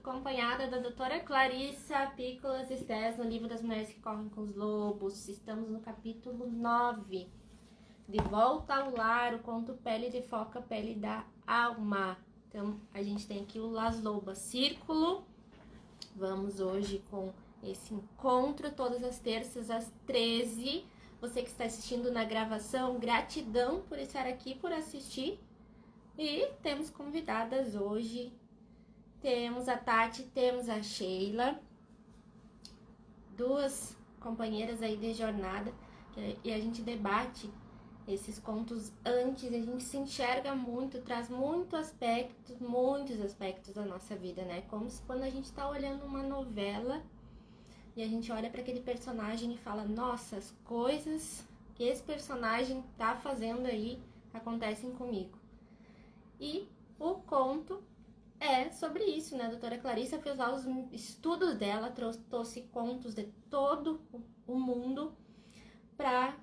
acompanhada da doutora Clarissa Pícolas Estés, no livro das Mulheres que Correm com os Lobos. Estamos no capítulo 9, De Volta ao Lar, o conto Pele de Foca, Pele da Alma. Então, a gente tem aqui o Las Lobas Círculo. Vamos hoje com esse encontro, todas as terças às 13. Você que está assistindo na gravação, gratidão por estar aqui, por assistir. E temos convidadas hoje. Temos a Tati, temos a Sheila, duas companheiras aí de jornada, e a gente debate esses contos antes, a gente se enxerga muito, traz muitos aspectos da nossa vida, né? Como se quando a gente tá olhando uma novela e a gente olha para aquele personagem e fala, nossa, as coisas que esse personagem tá fazendo aí acontecem comigo. E o conto é sobre isso, né? A doutora Clarissa fez lá os estudos dela, trouxe contos de todo o mundo para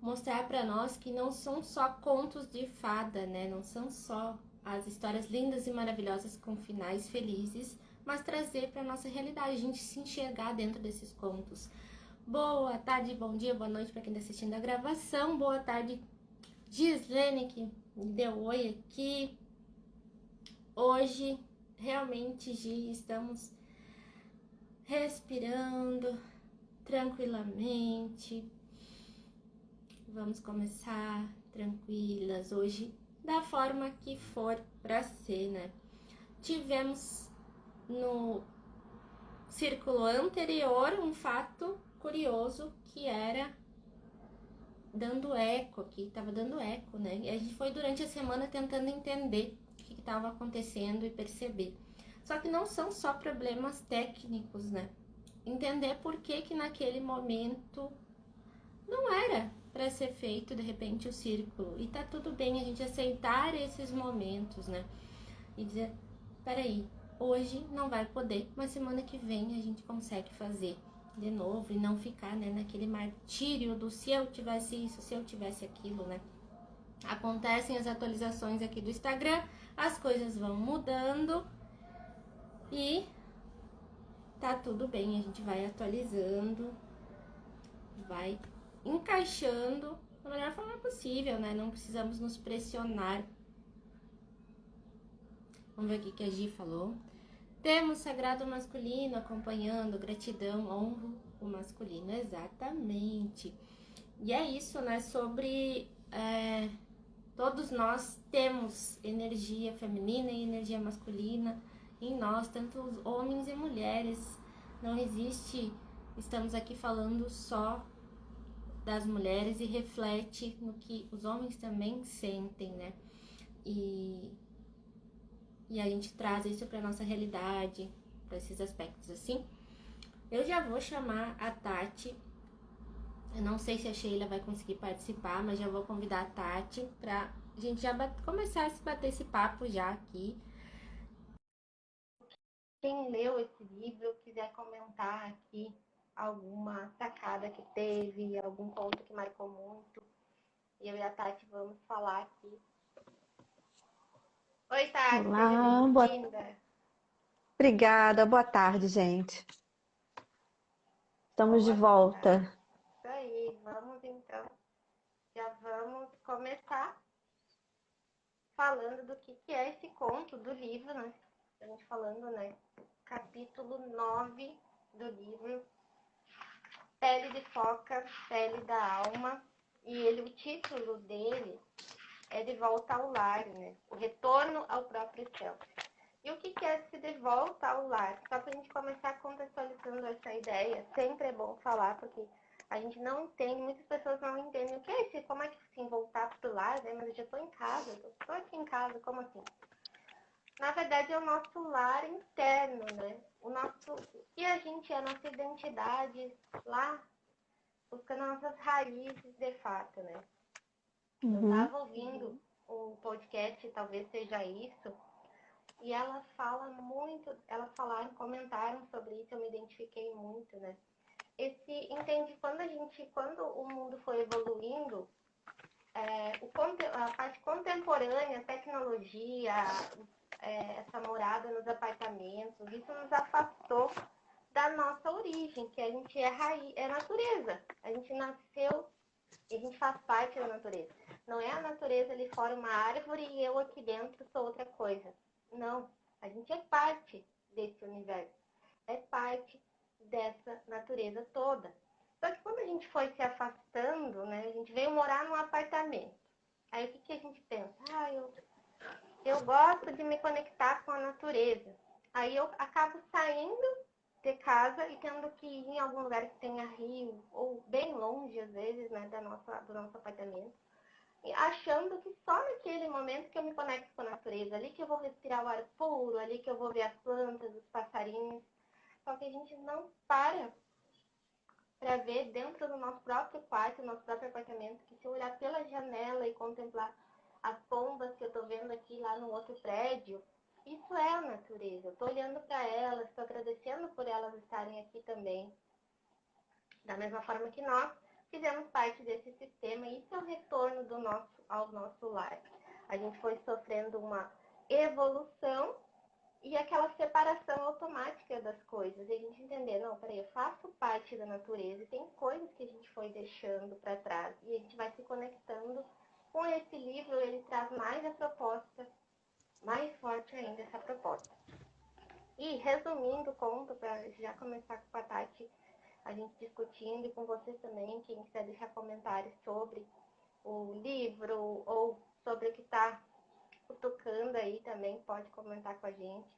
mostrar para nós que não são só contos de fada, né? Não são só as histórias lindas e maravilhosas com finais felizes, mas trazer para nossa realidade, a gente se enxergar dentro desses contos. Boa tarde, bom dia, boa noite para quem está assistindo a gravação. Boa tarde, Gislene, que me deu oi aqui. Hoje, realmente, Gi, estamos respirando tranquilamente. Vamos começar tranquilas hoje, da forma que for para ser, né? Tivemos no círculo anterior um fato curioso que era dando eco aqui, tava dando eco, né? E a gente foi durante a semana tentando entender o que estava acontecendo e perceber. Só que não são só problemas técnicos, né? Entender por que naquele momento não era para ser feito de repente o círculo. E tá tudo bem a gente aceitar esses momentos, né? E dizer, peraí, hoje não vai poder, mas semana que vem a gente consegue fazer de novo e não ficar, né, naquele martírio do se eu tivesse isso, se eu tivesse aquilo, né? Acontecem as atualizações aqui do Instagram, as coisas vão mudando e tá tudo bem, a gente vai atualizando, vai encaixando da melhor forma possível, né? Não precisamos nos pressionar. Vamos ver o que a Gi falou. Temos sagrado masculino acompanhando, gratidão, honro o masculino, exatamente. E é isso, né? Sobre todos nós temos energia feminina e energia masculina em nós, tanto os homens e mulheres. Não existe, estamos aqui falando só das mulheres e reflete no que os homens também sentem, né? E a gente traz isso para nossa realidade, para esses aspectos assim. Eu já vou chamar a Tati. Eu não sei se a Sheila vai conseguir participar, mas já vou convidar a Tati para a gente já começar a se bater esse papo já aqui. Quem leu esse livro, quiser comentar aqui alguma sacada que teve, algum conto que marcou muito, eu e a Tati vamos falar aqui. Oi, Tati, Olá, seja bem-vinda. Obrigada, boa tarde, gente. Estamos de Boa volta. tarde. Isso aí, vamos então, já vamos começar falando do que é esse conto do livro, né? A gente falando, né? Capítulo 9 do livro, Pele de Foca, Pele da Alma. E o título dele é De Volta ao Lar, né? O Retorno ao Próprio Céu. E o que é esse de volta ao lar? Só para a gente começar contextualizando essa ideia, sempre é bom falar, porque a gente não entende, muitas pessoas não entendem o que é esse, como é que assim, voltar para o lar, né? Mas eu já estou em casa, estou aqui em casa, como assim? Na verdade é o nosso lar interno, né? O nosso, e a gente é a nossa identidade lá, buscando nossas raízes de fato, né? Eu estava ouvindo um podcast, talvez seja isso, e elas falam muito, elas falaram, comentaram sobre isso, eu me identifiquei muito, né? Entende, quando o mundo foi evoluindo, a parte contemporânea, a tecnologia, essa morada nos apartamentos, isso nos afastou da nossa origem, que a gente é raiz, é natureza. A gente nasceu e a gente faz parte da natureza. Não é a natureza ali fora uma árvore e eu aqui dentro sou outra coisa. Não, a gente é parte desse universo. É parte dessa natureza toda. Só que quando a gente foi se afastando, né, a gente veio morar num apartamento. Aí o que a gente pensa? Eu gosto de me conectar com a natureza. Aí eu acabo saindo de casa e tendo que ir em algum lugar que tenha rio, ou bem longe, às vezes, né, do nosso apartamento. E achando que só naquele momento que eu me conecto com a natureza, ali que eu vou respirar o ar puro, ali que eu vou ver as plantas, os passarinhos. Só que a gente não para ver dentro do nosso próprio quarto, do nosso próprio apartamento, que se eu olhar pela janela e contemplar as pombas que eu estou vendo aqui lá no outro prédio, isso é a natureza. Eu estou olhando para elas, estou agradecendo por elas estarem aqui também. Da mesma forma que nós fizemos parte desse sistema, isso é o retorno ao nosso lar. A gente foi sofrendo uma evolução e aquela separação automática das coisas. E a gente entender, não, peraí, eu faço parte da natureza e tem coisas que a gente foi deixando para trás. E a gente vai se conectando. Com esse livro, ele traz mais a proposta, mais forte ainda essa proposta. E, resumindo o conto, para já começar com a Tati, a gente discutindo, e com vocês também, quem quiser deixar comentários sobre o livro ou sobre o que está cutucando aí também, pode comentar com a gente.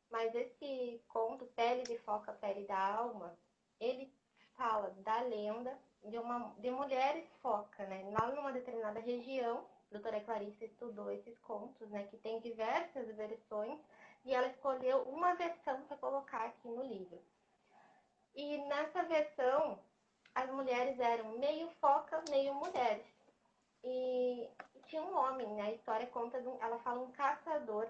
Mas esse conto, Pele de Foca, Pele da Alma, ele fala da lenda de mulheres foca, né? Lá numa determinada região, a doutora Clarice estudou esses contos, né? Que tem diversas versões, e ela escolheu uma versão para colocar aqui no livro. E nessa versão, as mulheres eram meio foca, meio mulheres. E tinha um homem, né? A história conta, ela fala um caçador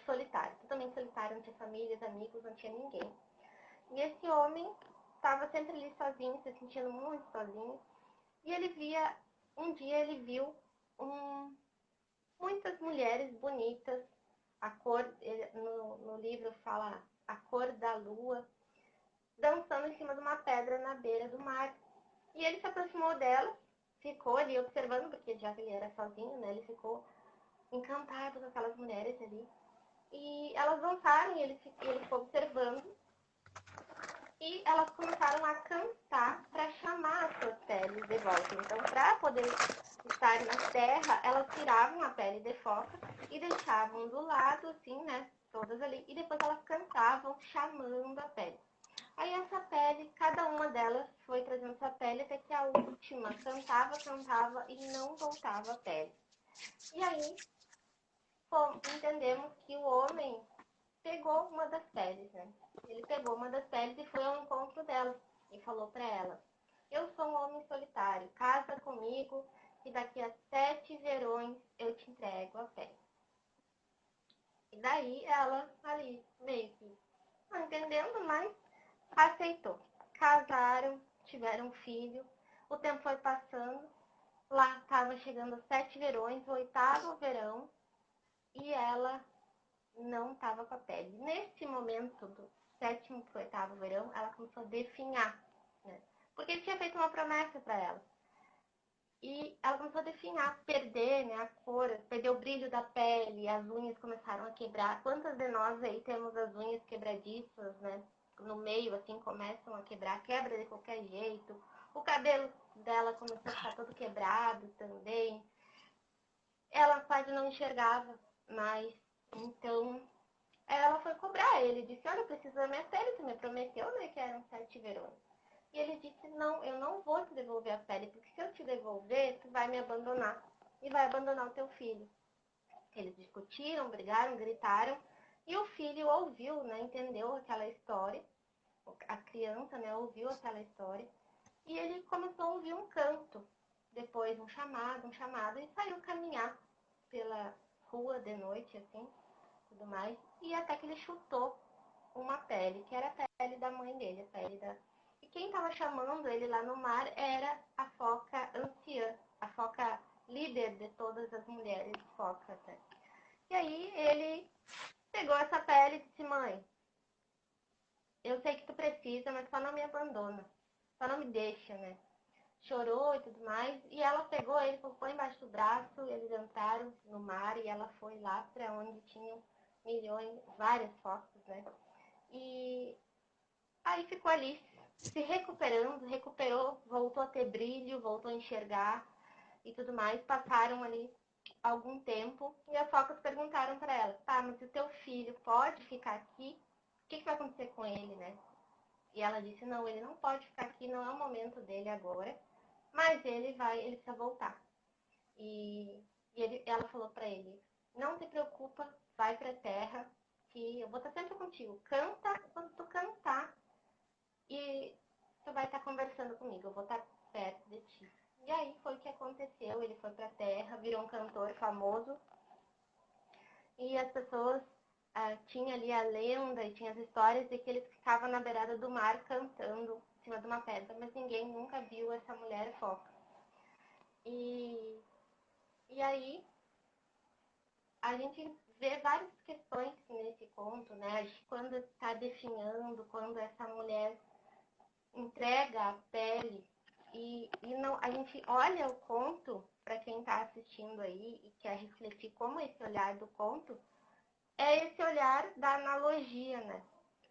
solitário. Totalmente solitário, não tinha famílias, amigos, não tinha ninguém. E esse homem estava sempre ali sozinho, se sentindo muito sozinho. E um dia ele viu muitas mulheres bonitas. A cor, no livro fala a cor da lua, dançando em cima de uma pedra na beira do mar. E ele se aproximou dela, ficou ali observando, porque já que ele era sozinho, né, ele ficou encantado com aquelas mulheres ali. E elas dançaram e ele ficou observando. E elas começaram a cantar para chamar as suas peles de volta. Então, para poder estar na terra, elas tiravam a pele de foca e deixavam do lado, assim, né? Todas ali. E depois elas cantavam, chamando a pele. Aí essa pele, cada uma delas foi trazendo sua pele até que a última cantava e não voltava a pele. E aí, entendemos que o homem pegou uma das peles, né? Ele pegou uma das peles e foi ao encontro dela e falou para ela: eu sou um homem solitário, casa comigo e daqui a 7 verões eu te entrego a pele. E daí ela ali, meio que não entendendo, mas aceitou. Casaram, tiveram um filho, o tempo foi passando, lá estava chegando os 7 verões, o 8º verão, e ela não estava com a pele. Nesse momento do 7º para o 8º verão, ela começou a definhar, né? Porque ele tinha feito uma promessa para ela. E ela começou a definhar, perder, né, a cor, perder o brilho da pele, as unhas começaram a quebrar. Quantas de nós aí temos as unhas quebradiças, né? No meio, assim, começam a quebrar, quebra de qualquer jeito. O cabelo dela começou a ficar todo quebrado também. Ela quase não enxergava mais. Então, ela foi cobrar ele, disse: olha, eu preciso da minha pele, tu me prometeu, né, que eram 7 verões. E ele disse: não, eu não vou te devolver a pele, porque se eu te devolver, tu vai me abandonar e vai abandonar o teu filho. Eles discutiram, brigaram, gritaram, e o filho ouviu, né, entendeu aquela história, a criança, né, ouviu aquela história, e ele começou a ouvir um canto, depois um chamado, e saiu caminhar pela rua de noite, assim, tudo mais, e até que ele chutou uma pele, que era a pele da mãe dele, a pele da... E quem estava chamando ele lá no mar era a foca anciã, a foca líder de todas as mulheres focas, né? E aí ele pegou essa pele e disse, mãe, eu sei que tu precisa, mas só não me abandona. Só não me deixa, né? Chorou e tudo mais. E ela pegou ele, colocou embaixo do braço, eles entraram no mar e ela foi lá para onde tinham milhões, várias focas, né? E aí ficou ali se recuperando, recuperou, voltou a ter brilho, voltou a enxergar e tudo mais. Passaram ali algum tempo e as focas perguntaram para ela, tá, mas o teu filho pode ficar aqui? O que vai acontecer com ele, né? E ela disse, não, ele não pode ficar aqui, não é o momento dele agora, mas ele precisa voltar. Ela falou para ele, não te preocupa, vai para a terra, que eu vou estar sempre contigo. Canta quando tu cantar e tu vai estar conversando comigo, eu vou estar perto de ti. E aí foi o que aconteceu, ele foi para a terra, virou um cantor famoso e as pessoas tinha ali a lenda e tinha as histórias de que ele ficava na beirada do mar cantando em cima de uma pedra, mas ninguém nunca viu essa mulher foca. E aí a gente vê várias questões nesse conto, né? Quando está definhando, quando essa mulher entrega a pele e não, a gente olha o conto, para quem está assistindo aí e quer refletir como esse olhar do conto, é esse olhar da analogia, né?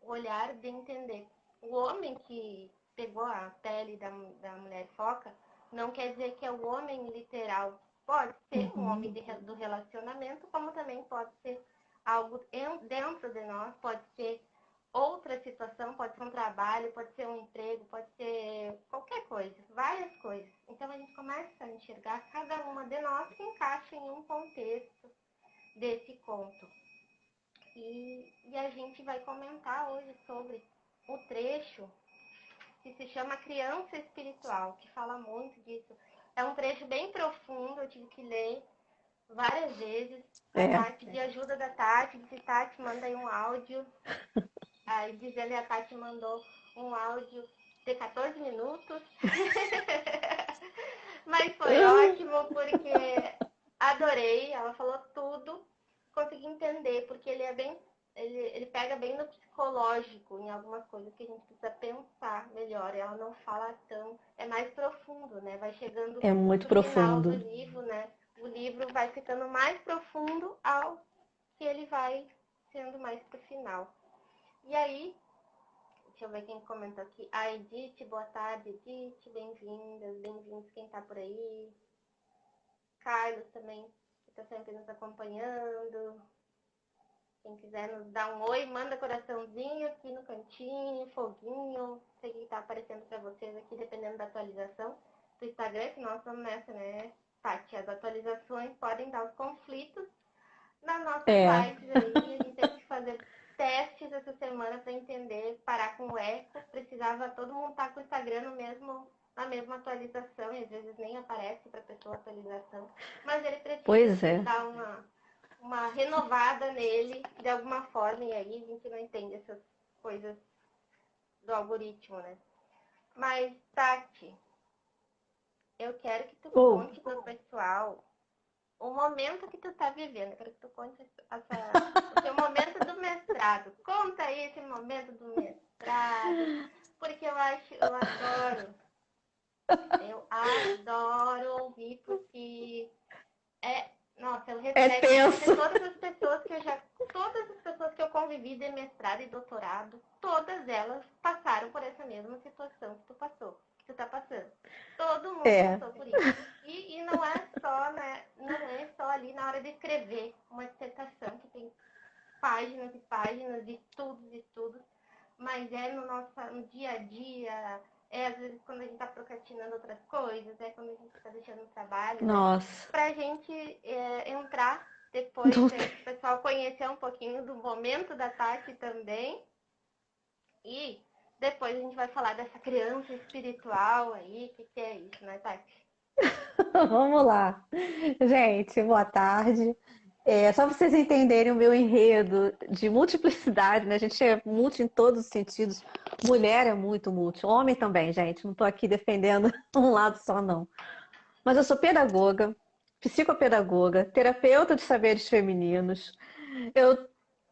O olhar de entender. O homem que pegou a pele da mulher foca não quer dizer que é o homem literal. Pode ser um homem do relacionamento, como também pode ser algo dentro de nós, pode ser outra situação, pode ser um trabalho, pode ser um emprego, pode ser qualquer coisa, várias coisas. Então a gente começa a enxergar cada uma de nós que encaixa em um contexto desse conto. E a gente vai comentar hoje sobre o trecho que se chama Criança Espiritual, que fala muito disso. É um trecho bem profundo, eu tive que ler várias vezes. A Tati, de ajuda da Tati, disse, Tati, manda aí um áudio. Aí diz ele, a Tati mandou um áudio de 14 minutos. Mas foi ótimo, porque adorei, ela falou tudo, consegui entender, porque ele é bem, ele pega bem no psicológico, em algumas coisas que a gente precisa pensar melhor. Ela não fala tão, é mais profundo, né? Vai chegando É muito no final do profundo. livro, né? O livro vai ficando mais profundo ao que ele vai sendo mais pro final. E aí, deixa eu ver quem comentou aqui. A Edith, boa tarde, Edith, bem-vindas, bem-vindos quem tá por aí. Carlos também, que está sempre nos acompanhando. Quem quiser nos dar um oi, manda coraçãozinho aqui no cantinho, foguinho. Sei que está aparecendo para vocês aqui, dependendo da atualização do Instagram, que nós estamos nessa, né, Tati? As atualizações podem dar os conflitos nas nossas lives aí. A gente teve que fazer testes essa semana para entender, parar com o eco. Precisava todo mundo estar com o Instagram na mesma atualização, e às vezes nem aparece para a pessoa a atualização, mas ele precisa dar uma renovada nele de alguma forma, e aí a gente não entende essas coisas do algoritmo, né? Mas, Tati, eu quero que tu conte pro pessoal o momento que tu tá vivendo. Eu quero que tu conte o teu momento do mestrado. Conta aí esse momento do mestrado, porque eu adoro ouvir, porque nossa, eu reflexo de todas as pessoas que eu convivi de mestrado e doutorado, todas elas passaram por essa mesma situação que tu passou, que tu tá passando. Todo mundo passou por isso. E não é só, né? Não é só ali na hora de escrever uma dissertação que tem páginas e páginas de estudos, mas é no dia a dia. Às vezes quando a gente está procrastinando outras coisas, quando a gente está deixando o trabalho. Nossa. Né? Para a gente entrar depois, o pessoal conhecer um pouquinho do momento da Tati também. E depois a gente vai falar dessa criança espiritual aí, o que é isso, né, Tati? Vamos lá. Gente, boa tarde. Só para vocês entenderem o meu enredo de multiplicidade, né? A gente é multi em todos os sentidos. Mulher é muito multi. Homem também, gente. Não estou aqui defendendo um lado só, não. Mas eu sou pedagoga, psicopedagoga, terapeuta de saberes femininos. Eu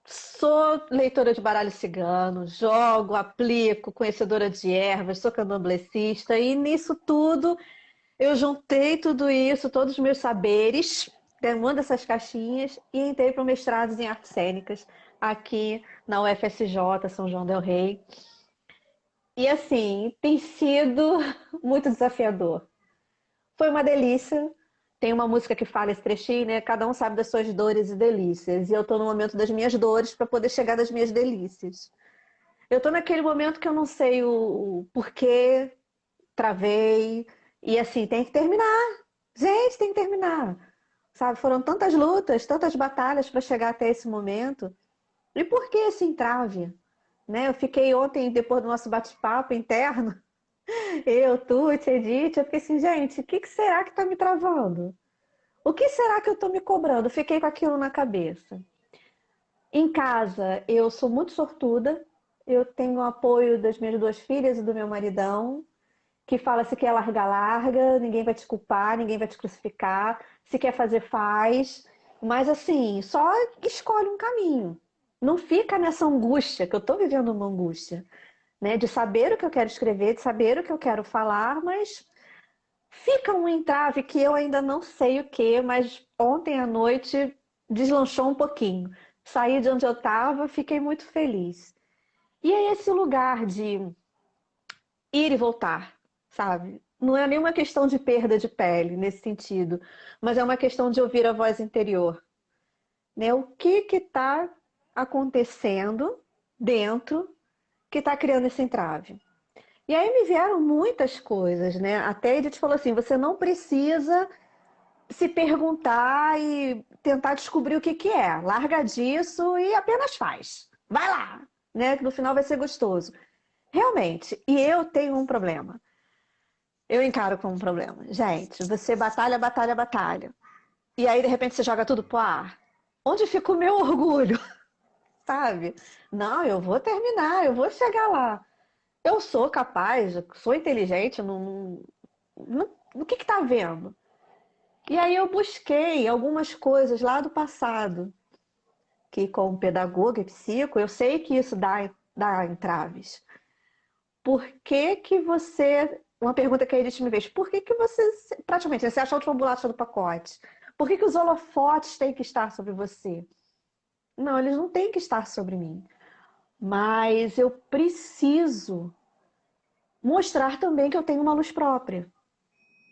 sou leitora de baralho cigano, jogo, aplico, conhecedora de ervas, sou candomblessista e nisso tudo eu juntei tudo isso, todos os meus saberes, uma dessas caixinhas e entrei para o mestrado em artes cênicas aqui na UFSJ, São João del Rei. E assim, tem sido muito desafiador. Foi uma delícia. Tem uma música que fala esse trechinho, né? Cada um sabe das suas dores e delícias. E eu tô no momento das minhas dores para poder chegar das minhas delícias. Eu tô naquele momento que eu não sei o porquê, travei. E assim, tem que terminar. Gente, tem que terminar. Sabe? Foram tantas lutas, tantas batalhas para chegar até esse momento. E por que esse entrave? Né? Eu fiquei ontem, depois do nosso bate-papo interno, eu, tu, Edith, eu fiquei assim, gente, o que será que está me travando? O que será que eu estou me cobrando? Eu fiquei com aquilo na cabeça. Em casa, eu sou muito sortuda, eu tenho o apoio das minhas duas filhas e do meu maridão, que fala se quer largar, larga, ninguém vai te culpar, ninguém vai te crucificar, se quer fazer, faz. Mas assim, só escolhe um caminho. Não fica nessa angústia, que eu estou vivendo uma angústia, né? De saber o que eu quero escrever, de saber o que eu quero falar, mas fica um entrave que eu ainda não sei o que, mas ontem à noite deslanchou um pouquinho. Saí de onde eu estava, fiquei muito feliz. E é esse lugar de ir e voltar, sabe? Não é nenhuma questão de perda de pele nesse sentido, mas é uma questão de ouvir a voz interior, né? O que está acontecendo dentro que está criando esse entrave? E aí me vieram muitas coisas, né? Até a Edith falou assim, você não precisa se perguntar e tentar descobrir o que que é. Larga disso e apenas faz. Vai lá, né? Que no final vai ser gostoso. Realmente, e eu tenho um problema. Eu encaro como um problema. Gente, você batalha, batalha, batalha. E aí, de repente, você joga tudo pro ar. Onde fica o meu orgulho? Sabe? Não, eu vou terminar, eu vou chegar lá. Eu sou capaz, sou inteligente, no que tá vendo? E aí eu busquei algumas coisas lá do passado, que como pedagoga e psico, eu sei que isso dá entraves. Por que que você... Uma pergunta que a Edith me fez. Por que que você... Praticamente, você achou a última bolacha do pacote. Por que que os holofotes têm que estar sobre você? Não, eles não têm que estar sobre mim. Mas eu preciso mostrar também que eu tenho uma luz própria.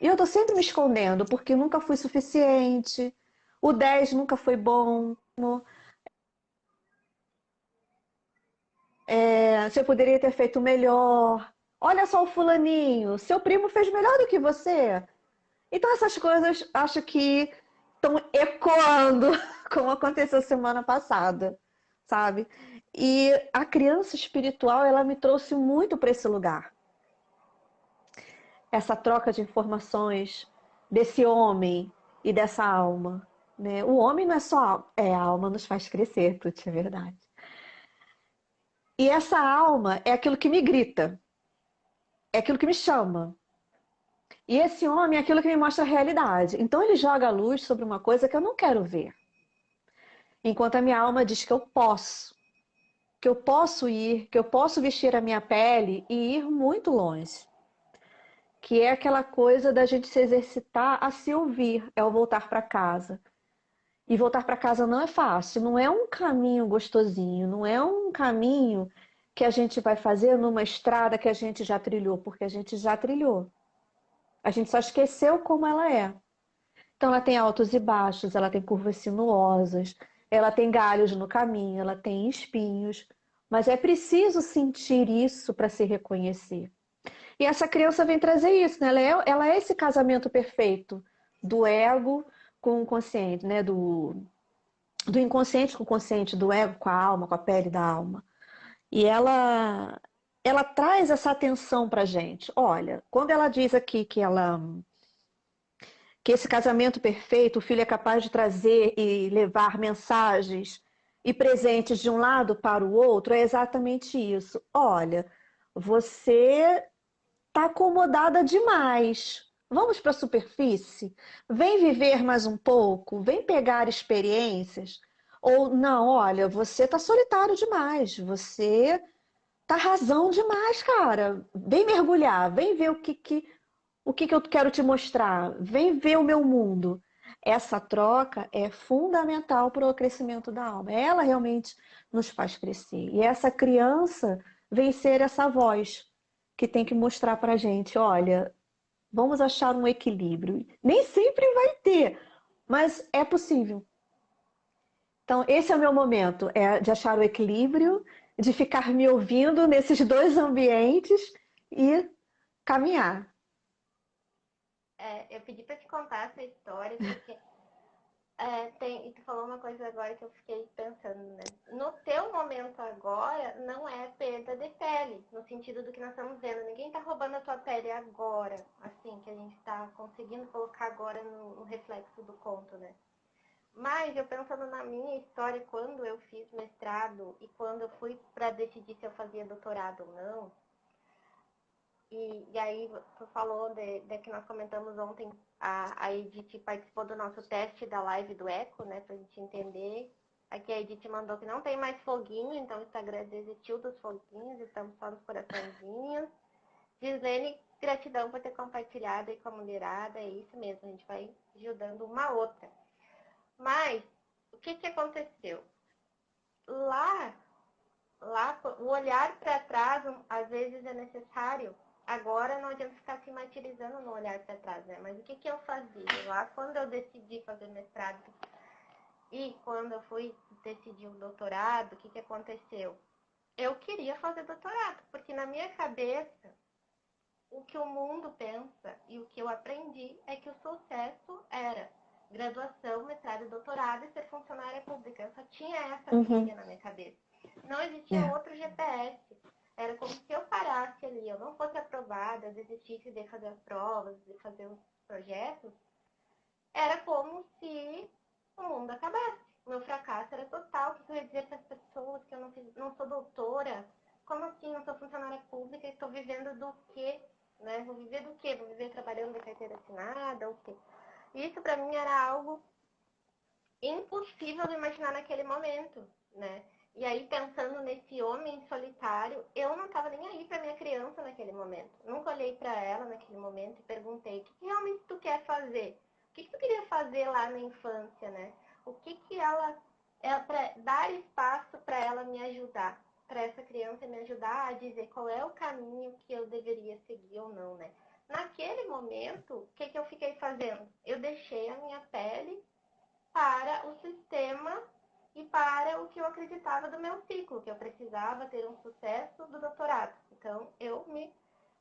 E eu tô sempre me escondendo, porque nunca fui suficiente, o 10 nunca foi bom, você poderia ter feito melhor. Olha só o fulaninho, seu primo fez melhor do que você. Então essas coisas acho que estão ecoando, como aconteceu semana passada, sabe? E a criança espiritual, ela me trouxe muito para esse lugar. Essa troca de informações desse homem e dessa alma, né? O homem não é só alma, a alma nos faz crescer, Tuti, é verdade. E essa alma é aquilo que me grita, é aquilo que me chama. E esse homem é aquilo que me mostra a realidade. Então ele joga a luz sobre uma coisa que eu não quero ver. Enquanto a minha alma diz que eu posso ir, que eu posso vestir a minha pele e ir muito longe. Que é aquela coisa da gente se exercitar a se ouvir, é o voltar para casa. E voltar para casa não é fácil, não é um caminho gostosinho, não é um caminho que a gente vai fazer numa estrada que a gente já trilhou, porque a gente já trilhou. A gente só esqueceu como ela é. Então ela tem altos e baixos, ela tem curvas sinuosas, ela tem galhos no caminho, ela tem espinhos, mas é preciso sentir isso para se reconhecer. E essa criança vem trazer isso, né? Ela é esse casamento perfeito do ego com o consciente, né? Do inconsciente com o consciente, do ego com a alma, com a pele da alma. E ela traz essa atenção pra gente. Olha, quando ela diz aqui que esse casamento perfeito, o filho é capaz de trazer e levar mensagens e presentes de um lado para o outro, é exatamente isso. Olha, você está acomodada demais. Vamos para a superfície? Vem viver mais um pouco? Vem pegar experiências? Ou não, olha, você tá solitário demais, você tá razão demais, cara. Vem mergulhar, vem ver o que eu quero te mostrar, vem ver o meu mundo. Essa troca é fundamental para o crescimento da alma. Ela realmente nos faz crescer. E essa criança vem ser essa voz que tem que mostrar para a gente, olha, vamos achar um equilíbrio. Nem sempre vai ter, mas é possível. Então, esse é o meu momento, é de achar o equilíbrio, de ficar me ouvindo nesses dois ambientes e caminhar. Eu pedi para te contar essa história porque e tu falou uma coisa agora que eu fiquei pensando, né? No teu momento agora, não é perda de pele, no sentido do que nós estamos vendo. Ninguém tá roubando a tua pele agora, assim, que a gente tá conseguindo colocar agora no reflexo do conto, né? Mas eu pensando na minha história, quando eu fiz mestrado e quando eu fui para decidir se eu fazia doutorado ou não, e aí tu falou de que nós comentamos ontem, a Edith participou do nosso teste da live do Eco, né, pra gente entender. Aqui a Edith mandou que não tem mais foguinho, então o Instagram desistiu dos foguinhos, estamos só nos coraçõezinhos. Gislene, gratidão por ter compartilhado aí com a mulherada, é isso mesmo, a gente vai ajudando uma a outra. Mas, o que aconteceu? Lá, o olhar para trás, às vezes é necessário. Agora não adianta ficar se martirizando no olhar para trás, né? Mas o que eu fazia? Lá, quando eu decidi fazer mestrado e quando eu fui decidir o doutorado, o que aconteceu? Eu queria fazer doutorado, porque na minha cabeça, o que o mundo pensa e o que eu aprendi é que o sucesso era graduação, mestrado e doutorado e ser funcionária pública. Eu só tinha essa Uhum. trilha na minha cabeça. Não existia É. outro GPS. Era como se eu parasse ali, eu não fosse aprovada, eu desistisse de fazer as provas, de fazer os projetos, era como se o mundo acabasse. O meu fracasso era total. O que eu ia dizer para as pessoas que eu não sou doutora? Como assim? Não sou funcionária pública e estou vivendo do quê? Né? Vou viver do quê? Vou viver trabalhando de carteira assinada? O quê? Isso para mim era algo impossível de imaginar naquele momento, né? E aí, pensando nesse homem solitário, eu não estava nem aí para minha criança naquele momento. Nunca olhei para ela naquele momento e perguntei: o que realmente tu quer fazer? O que tu queria fazer lá na infância, né? O que ela para dar espaço para ela me ajudar, para essa criança me ajudar a dizer qual é o caminho que eu deveria seguir ou não, né? Naquele momento, o que eu fiquei fazendo? Eu deixei a minha pele para o sistema e para o que eu acreditava do meu ciclo, que eu precisava ter um sucesso do doutorado. Então, eu me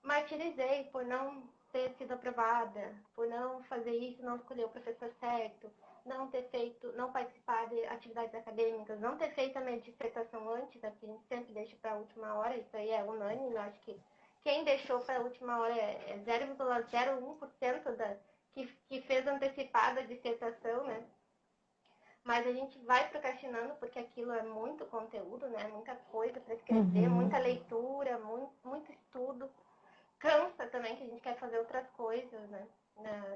martirizei por não ter sido aprovada, por não fazer isso, não escolher o professor certo, não ter feito, não participar de atividades acadêmicas, não ter feito a minha dissertação antes, né, porque a gente sempre deixa para a última hora, isso aí é unânime, eu acho que quem deixou para a última hora é 0,01% que fez antecipada a dissertação, né? Mas a gente vai procrastinando porque aquilo é muito conteúdo, né? Muita coisa para escrever, Uhum. muita leitura, muito estudo. Cansa também que a gente quer fazer outras coisas, né?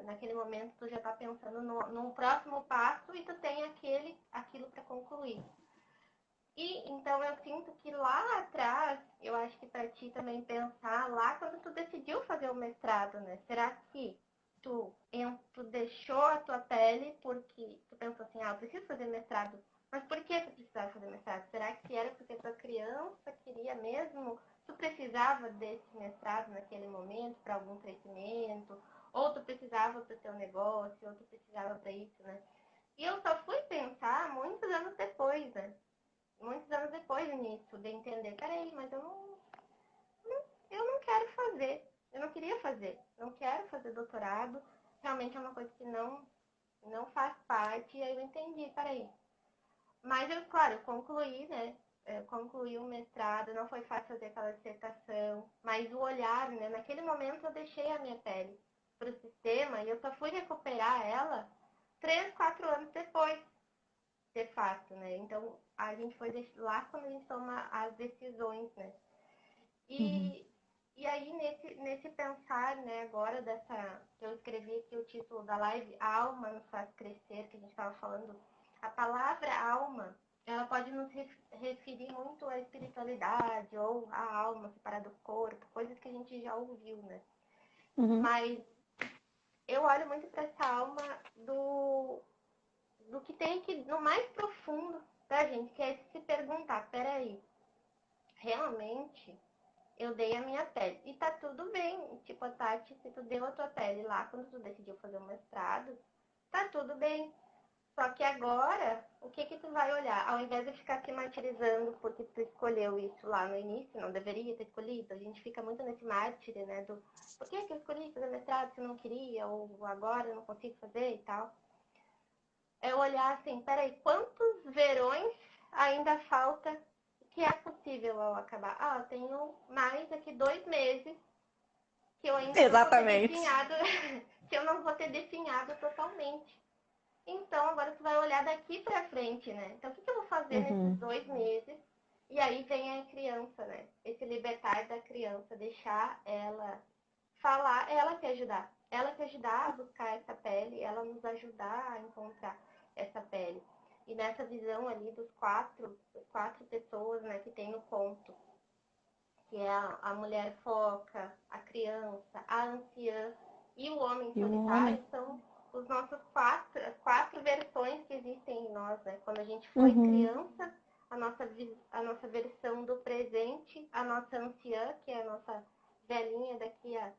Naquele momento tu já tá pensando no próximo passo e tu tem aquilo para concluir. E então eu sinto que lá atrás, eu acho que para ti também pensar lá quando tu decidiu fazer o mestrado, né? Será que tu deixou a tua pele porque tu pensou assim, eu preciso fazer mestrado. Mas por que tu precisava fazer mestrado? Será que era porque tua criança queria mesmo? Tu precisava desse mestrado naquele momento para algum crescimento? Ou tu precisava para o teu negócio? Ou tu precisava para isso, né? E eu só fui pensar muitos anos depois, né? Muitos anos depois nisso, de entender, peraí, mas eu não quero fazer. Eu não queria fazer. Não quero fazer doutorado. Realmente é uma coisa que não faz parte. E aí eu entendi, peraí. Mas eu, claro, eu concluí, né? Eu concluí o mestrado, não foi fácil fazer aquela dissertação, mas o olhar, né? Naquele momento eu deixei a minha pele para o sistema e eu só fui recuperar ela 3, 4 anos depois, de fato, né? Então a gente foi lá quando a gente toma as decisões, né? Uhum. E E aí, nesse pensar, né, agora que eu escrevi aqui o título da live, A Alma nos faz crescer, que a gente estava falando, a palavra alma, ela pode nos referir muito à espiritualidade ou à alma separada do corpo, coisas que a gente já ouviu, né? Uhum. Mas eu olho muito para essa alma do que tem aqui no mais profundo da gente, que é se perguntar, peraí, realmente eu dei a minha pele. E tá tudo bem. Tipo, a Tati, se tu deu a tua pele lá quando tu decidiu fazer o mestrado, tá tudo bem. Só que agora, o que que tu vai olhar? Ao invés de ficar se martirizando porque tu escolheu isso lá no início, não deveria ter escolhido. A gente fica muito nesse mártire, né? Por que que eu escolhi fazer mestrado se eu não queria? Ou agora eu não consigo fazer e tal. É olhar assim, peraí, quantos verões ainda falta que é possível eu acabar? Ah, eu tenho mais daqui 2 meses que eu ainda não vou ter Exatamente. definhado, que eu não vou ter definhado totalmente. Então, agora tu vai olhar daqui pra frente, né? Então, o que eu vou fazer nesses Uhum. 2 meses? E aí vem a criança, né? Esse libertar da criança, deixar ela falar, ela que ajudar. Ela que ajudar a buscar essa pele, ela nos ajudar a encontrar essa pele. E nessa visão ali das quatro pessoas, né, que tem no conto, que é a mulher foca, a criança, a anciã e o homem E o homem? solitário, são os nossos as quatro versões que existem em nós, né? Quando a gente foi Uhum. criança, a nossa versão do presente, a nossa anciã, que é a nossa velhinha daqui a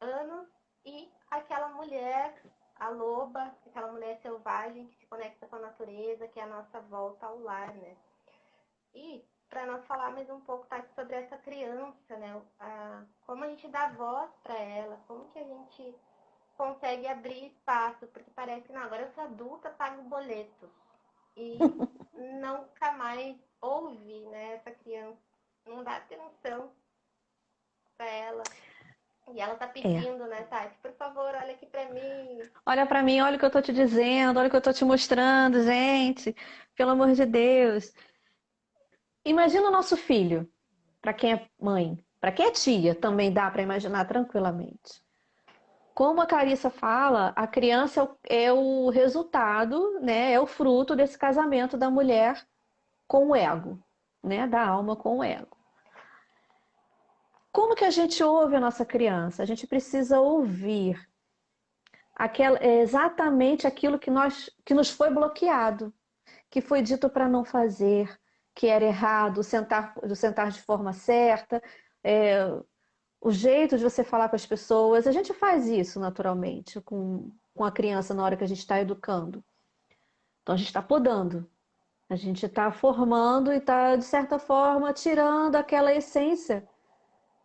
anos, e aquela mulher, a loba, aquela mulher selvagem que se conecta com a natureza, que é a nossa volta ao lar, né? E para nós falar mais um pouco, tá, sobre essa criança, né? Como a gente dá voz para ela, como que a gente consegue abrir espaço, porque parece que não, agora eu sou adulta, pago boletos. E nunca mais ouve, né, essa criança, não dá atenção para ela. E ela tá É. pedindo, né, Tati, por favor, olha aqui para mim. Olha pra mim, olha o que eu tô te dizendo, olha o que eu tô te mostrando, gente. Pelo amor de Deus. Imagina o nosso filho, pra quem é mãe, pra quem é tia, também dá pra imaginar tranquilamente. Como a Clarissa fala, a criança é o resultado, né? É o fruto desse casamento da mulher com o ego, né? Da alma com o ego. Como que a gente ouve a nossa criança? A gente precisa ouvir exatamente aquilo que nos foi bloqueado, que foi dito para não fazer, que era errado, sentar de forma certa, é, o jeito de você falar com as pessoas. A gente faz isso naturalmente com a criança na hora que a gente está educando. Então a gente está podando, a gente está formando e está, de certa forma, tirando aquela essência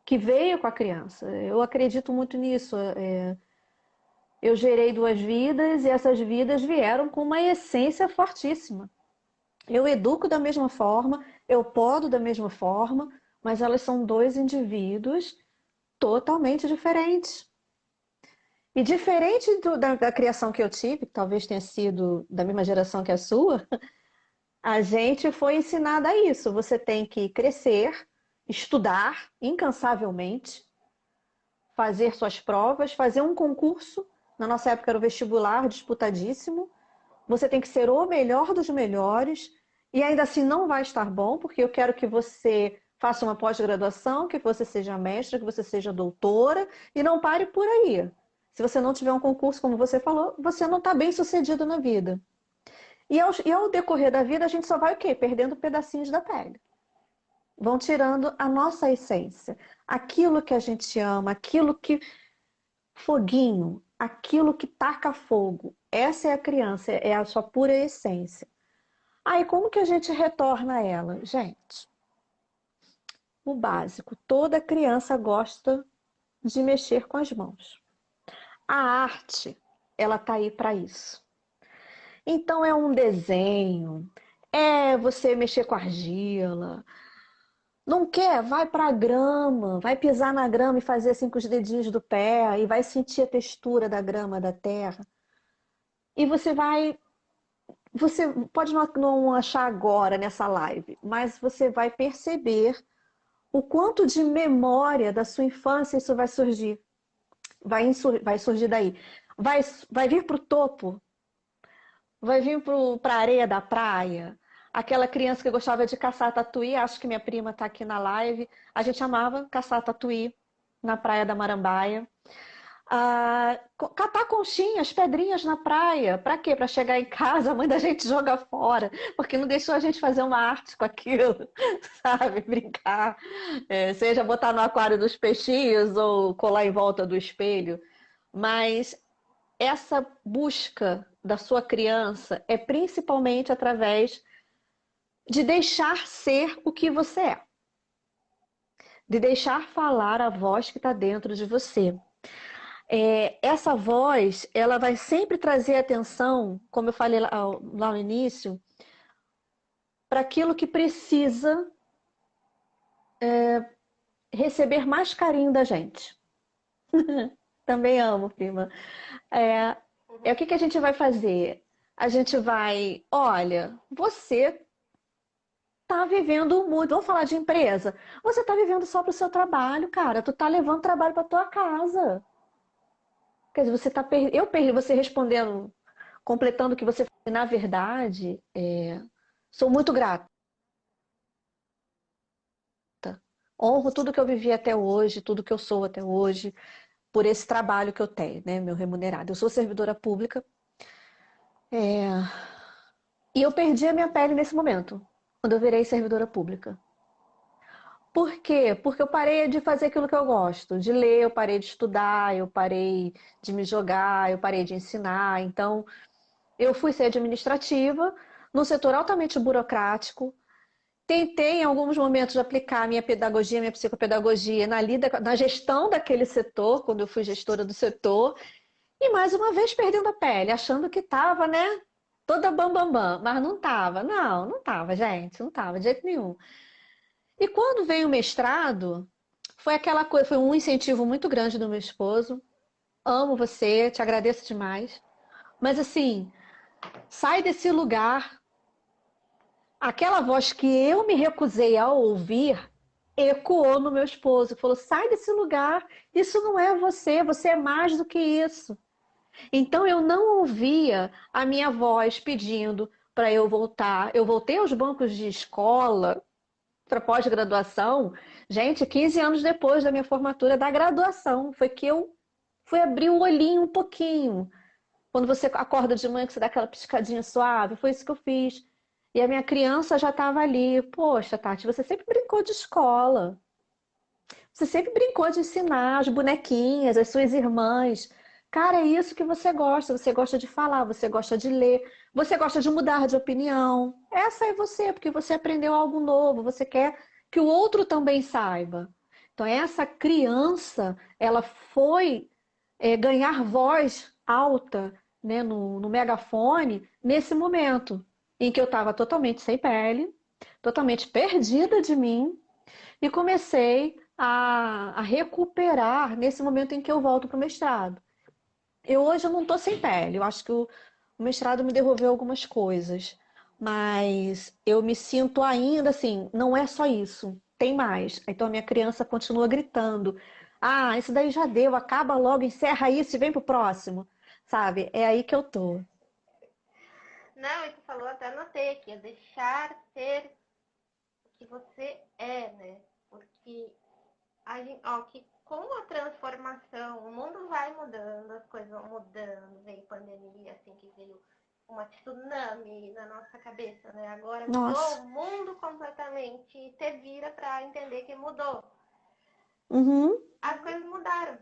que veio com a criança. Eu acredito muito nisso. Eu gerei 2 vidas e essas vidas vieram com uma essência fortíssima. Eu educo da mesma forma, eu podo da mesma forma, mas elas são 2 indivíduos totalmente diferentes. E diferente da criação que eu tive, que talvez tenha sido da mesma geração que a sua, a gente foi ensinada a isso. Você tem que crescer, estudar incansavelmente, fazer suas provas, fazer um concurso. Na nossa época era o vestibular disputadíssimo. Você tem que ser o melhor dos melhores e ainda assim não vai estar bom, porque eu quero que você faça uma pós-graduação, que você seja mestra, que você seja doutora e não pare por aí. Se você não tiver um concurso, como você falou, você não está bem sucedido na vida. E ao decorrer da vida, a gente só vai o quê? Perdendo pedacinhos da pele. Vão tirando a nossa essência. Aquilo que a gente ama, aquilo que foguinho, aquilo que taca fogo. Essa é a criança, é a sua pura essência. Aí, como que a gente retorna a ela? Gente, o básico. Toda criança gosta de mexer com as mãos. A arte, ela tá aí para isso. Então, é um desenho, é você mexer com argila. Não quer? Vai para a grama, vai pisar na grama e fazer assim com os dedinhos do pé e vai sentir a textura da grama, da terra. E você pode não achar agora nessa live, mas você vai perceber o quanto de memória da sua infância isso vai surgir. Vai surgir daí. Vai, vai vir para o topo, vai vir para a areia da praia. Aquela criança que gostava de caçar tatuí, acho que minha prima está aqui na live. A gente amava caçar tatuí na praia da Marambaia. Catar conchinhas, pedrinhas na praia. Para quê? Para chegar em casa, a mãe da gente joga fora, porque não deixou a gente fazer uma arte com aquilo, sabe? Brincar. Seja botar no aquário dos peixinhos ou colar em volta do espelho. Mas essa busca da sua criança é principalmente através de deixar ser o que você é, de deixar falar a voz que está dentro de você. Essa voz, ela vai sempre trazer atenção, como eu falei lá no início, para aquilo que precisa receber mais carinho da gente. Também amo, prima. O que a gente vai fazer? A gente vai, olha, você tá vivendo muito. Vamos falar de empresa. Você tá vivendo só pro seu trabalho, cara. Tu tá levando trabalho pra tua casa. Quer dizer, eu perdi você respondendo, completando o que você fez. Na verdade, sou muito grata. Honro tudo que eu vivi até hoje, tudo que eu sou até hoje, por esse trabalho que eu tenho, né, meu remunerado. Eu sou servidora pública, e eu perdi a minha pele nesse momento, quando eu virei servidora pública. Por quê? Porque eu parei de fazer aquilo que eu gosto, de ler, eu parei de estudar, eu parei de me jogar, eu parei de ensinar. Então, eu fui ser administrativa, num setor altamente burocrático. Tentei, em alguns momentos, aplicar minha pedagogia, minha psicopedagogia na gestão daquele setor, quando eu fui gestora do setor, e mais uma vez perdendo a pele, achando que estava, né, toda bam, bam, mas não estava. Não estava, gente, não estava de jeito nenhum. E quando veio o mestrado, foi aquela coisa, foi um incentivo muito grande do meu esposo. Amo você, te agradeço demais. Mas assim, sai desse lugar. Aquela voz que eu me recusei a ouvir ecoou no meu esposo. Falou: sai desse lugar, isso não é você, você é mais do que isso. Então eu não ouvia a minha voz pedindo para eu voltar. Eu voltei aos bancos de escola para pós-graduação, gente, 15 anos depois da minha formatura da graduação, foi que eu fui abrir o olhinho um pouquinho. Quando você acorda de manhã, que você dá aquela piscadinha suave, foi isso que eu fiz. E a minha criança já estava ali. Poxa, Tati, você sempre brincou de escola. Você sempre brincou de ensinar as bonequinhas, as suas irmãs. Cara, é isso que você gosta. Você gosta de falar, você gosta de ler, você gosta de mudar de opinião. Essa é você, porque você aprendeu algo novo, você quer que o outro também saiba. Então, essa criança, ela foi ganhar voz alta, né, no megafone nesse momento em que eu estava totalmente sem pele, totalmente perdida de mim, e comecei a recuperar nesse momento em que eu volto para o mestrado. Hoje eu não estou sem pele, eu acho que o mestrado me devolveu algumas coisas, mas eu me sinto ainda assim, não é só isso, tem mais. Então a minha criança continua gritando: ah, isso daí já deu, acaba logo, encerra isso e vem pro próximo, sabe? É aí que eu tô. Não, e tu falou, até anotei aqui, é deixar ser o que você é, né? Porque a gente, ó, que com a transformação, o mundo vai mudando, as coisas vão mudando, veio pandemia, assim que veio uma tsunami na nossa cabeça, né? Agora mudou Nossa. o mundo completamente e te vira para entender que mudou. Uhum. As coisas mudaram.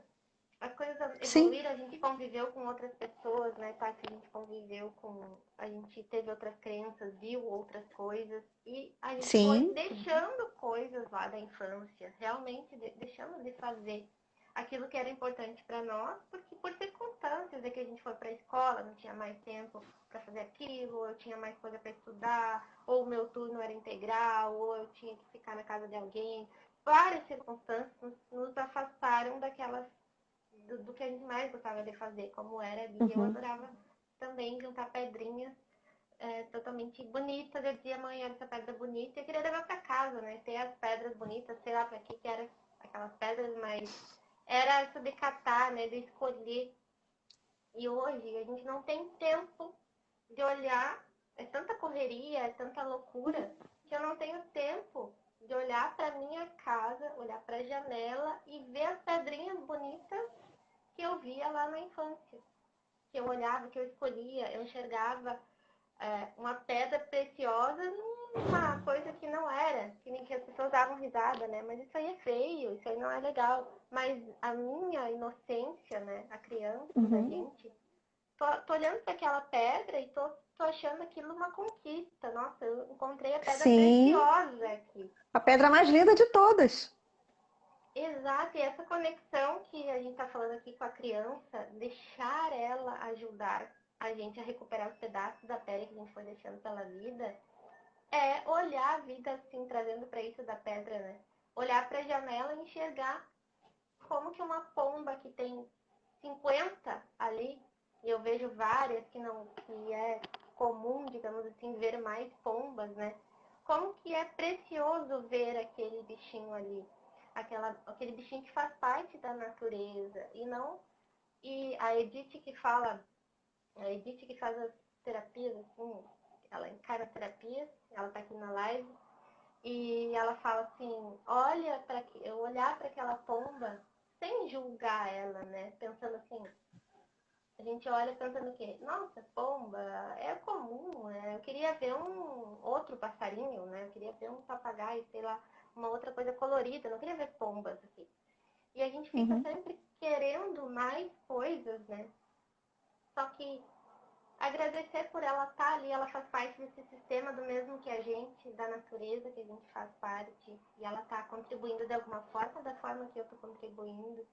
As coisas Sim, evoluíram, a gente conviveu com outras pessoas, né? Tati, a gente conviveu com. A gente teve outras crenças, viu outras coisas. E a gente foi sim. deixando coisas lá da infância, realmente deixando de fazer aquilo que era importante para nós, porque por circunstâncias é que a gente foi para a escola, não tinha mais tempo para fazer aquilo, eu tinha mais coisa para estudar, ou o meu turno era integral, ou eu tinha que ficar na casa de alguém. Várias circunstâncias nos afastaram daquelas do que a gente mais gostava de fazer, como era ali. Eu Uhum. adorava também juntar pedrinhas totalmente bonita. Eu dizia, mãe, olha essa pedra bonita. Eu queria levar para casa, né? Ter as pedras bonitas, sei lá para que eram aquelas pedras, mas era isso de catar, né? De escolher. E hoje a gente não tem tempo de olhar, é tanta correria, é tanta loucura, que eu não tenho tempo de olhar para minha casa, olhar para a janela e ver as pedrinhas bonitas que eu via lá na infância. Que eu olhava, que eu escolhia, eu enxergava uma pedra preciosa numa coisa que não era, que nem que as pessoas davam risada, né? Mas isso aí é feio, isso aí não é legal. Mas a minha inocência, né? A criança da gente, tô olhando para aquela pedra e tô achando aquilo uma conquista. Nossa, eu encontrei a pedra Sim, preciosa aqui. a pedra mais linda de todas. Exato, e essa conexão que a gente está falando aqui com a criança, deixar ela ajudar a gente a recuperar os pedaços da pele que a gente foi deixando pela vida, é olhar a vida assim, trazendo para isso da pedra, né? Olhar para a janela e enxergar como que uma pomba que tem 50 ali, e eu vejo várias que é comum, digamos assim, ver mais pombas, né? Como que é precioso ver aquele bichinho ali, aquele bichinho que faz parte da natureza, e a Edith que faz as terapias, assim, ela encara terapias, ela tá aqui na live, e ela fala assim, eu olhar para aquela pomba sem julgar ela, né? Pensando assim, a gente olha pensando o quê? Nossa, pomba, é comum, né? Eu queria ver um outro passarinho, né? Eu queria ver um papagaio, sei lá, uma outra coisa colorida, eu não queria ver pombas aqui. E a gente fica sempre querendo mais coisas, né? Só que agradecer por ela estar ali, ela faz parte desse sistema do mesmo que a gente, da natureza que a gente faz parte, e ela está contribuindo de alguma forma, da forma que eu estou contribuindo.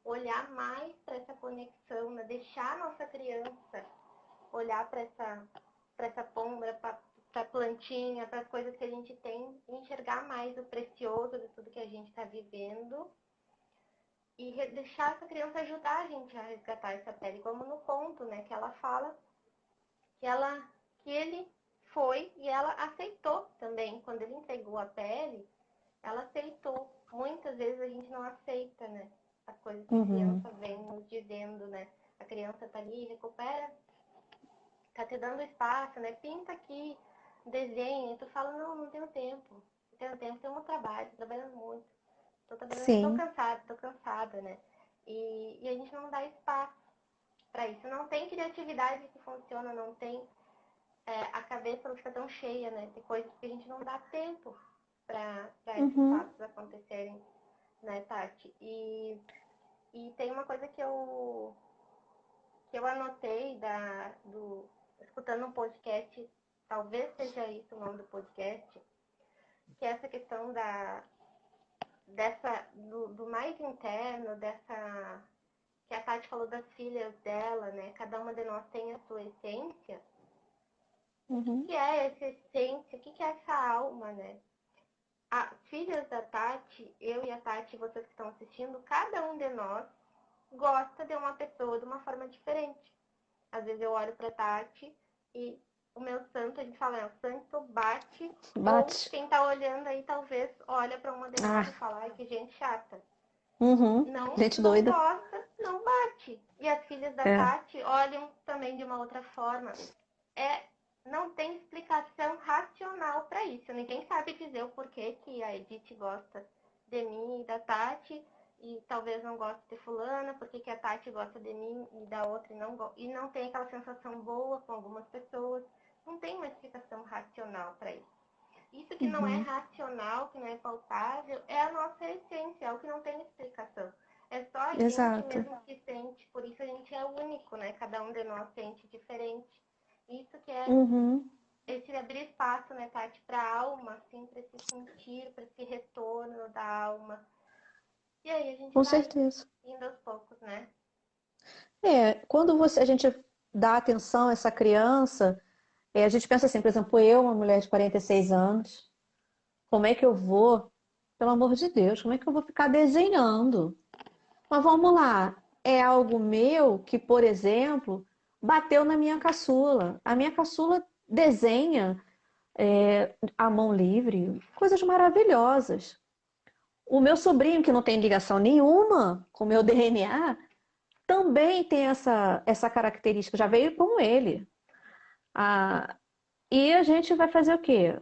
Olhar mais para essa conexão, né? Deixar a nossa criança olhar para essa pomba, para a plantinha, para as coisas que a gente tem, e enxergar mais o precioso de tudo que a gente está vivendo e deixar essa criança ajudar a gente a resgatar essa pele, como no conto, né? Que ela fala que ele foi e ela aceitou também. Quando ele entregou a pele, ela aceitou. Muitas vezes a gente não aceita, né? As coisas que a criança vem nos dizendo, né? A criança tá ali, recupera, tá te dando espaço, né? Pinta aqui, desenha. E tu fala, não tenho tempo. Não tenho tempo, tenho um trabalho, tô trabalhando muito. Tô Sim. cansada, né? E a gente não dá espaço para isso. Não tem criatividade que funciona, não tem a cabeça não fica tão cheia, né? De coisas que a gente não dá tempo para esses fatos acontecerem, né, Tati? E tem uma coisa que eu anotei escutando um podcast, talvez seja isso o nome do podcast, que é essa questão do mais interno, que a Tati falou das filhas dela, né? Cada uma de nós tem a sua essência. O que é essa essência? O que é essa alma, né? As filhas da Tati, eu e a Tati, vocês que estão assistindo, cada um de nós gosta de uma pessoa de uma forma diferente. Às vezes eu olho pra Tati e o meu santo, a gente fala, o santo bate. Ou quem tá olhando aí talvez olha pra uma de nós e fala, ai, que gente chata. Gente Não doida. gosta, não bate. E as filhas da Tati olham também de uma outra forma. Não tem explicação racional para isso. Ninguém sabe dizer o porquê que a Edith gosta de mim e da Tati e talvez não goste de fulana, porque que a Tati gosta de mim e da outra e não tem aquela sensação boa com algumas pessoas. Não tem uma explicação racional para isso. Isso que não é racional, que não é palpável, é a nossa essência, é o que não tem explicação. É só a gente mesmo que sente, por isso a gente é único, né? Cada um de nós sente diferente. Isso que é esse abrir espaço, né, Tati, para a alma, assim, para esse sentir, para esse retorno da alma. E aí a gente Com vai certeza. indo aos poucos, né? Quando a gente dá atenção a essa criança, a gente pensa assim, por exemplo, eu, uma mulher de 46 anos, como é que eu vou, pelo amor de Deus, como é que eu vou ficar desenhando? Mas vamos lá, é algo meu que, por exemplo, bateu na minha caçula. A minha caçula desenha à mão livre coisas maravilhosas. O meu sobrinho, que não tem ligação nenhuma com o meu DNA, também tem essa característica, já veio com ele. Ah, e a gente vai fazer o quê?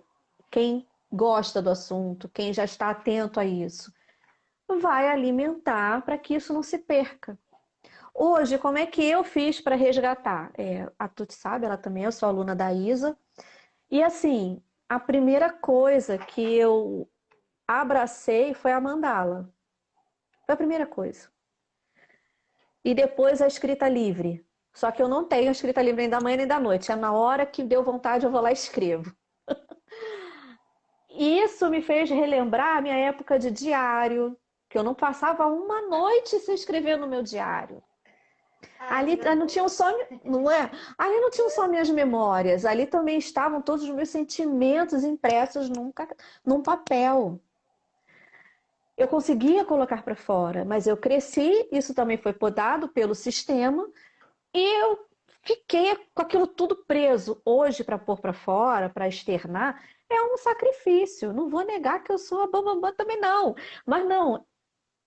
Quem gosta do assunto, quem já está atento a isso, vai alimentar para que isso não se perca. Hoje, como é que eu fiz para resgatar? A Tuti sabe, ela também, eu sou aluna da Isa. E assim, a primeira coisa que eu abracei foi a mandala. Foi a primeira coisa. E depois a escrita livre. Só que eu não tenho a escrita livre nem da manhã nem da noite. É na hora que deu vontade, eu vou lá e escrevo. E isso me fez relembrar a minha época de diário, que eu não passava uma noite sem escrever no meu diário. Ai, Ali meu não Deus. tinham só, não é? Ali não tinham só minhas memórias, ali também estavam todos os meus sentimentos impressos num papel. Eu conseguia colocar para fora, mas eu cresci, isso também foi podado pelo sistema, e eu fiquei com aquilo tudo preso. Hoje, para pôr para fora, para externar, é um sacrifício. Não vou negar que eu sou a bambambam também, não. Mas não,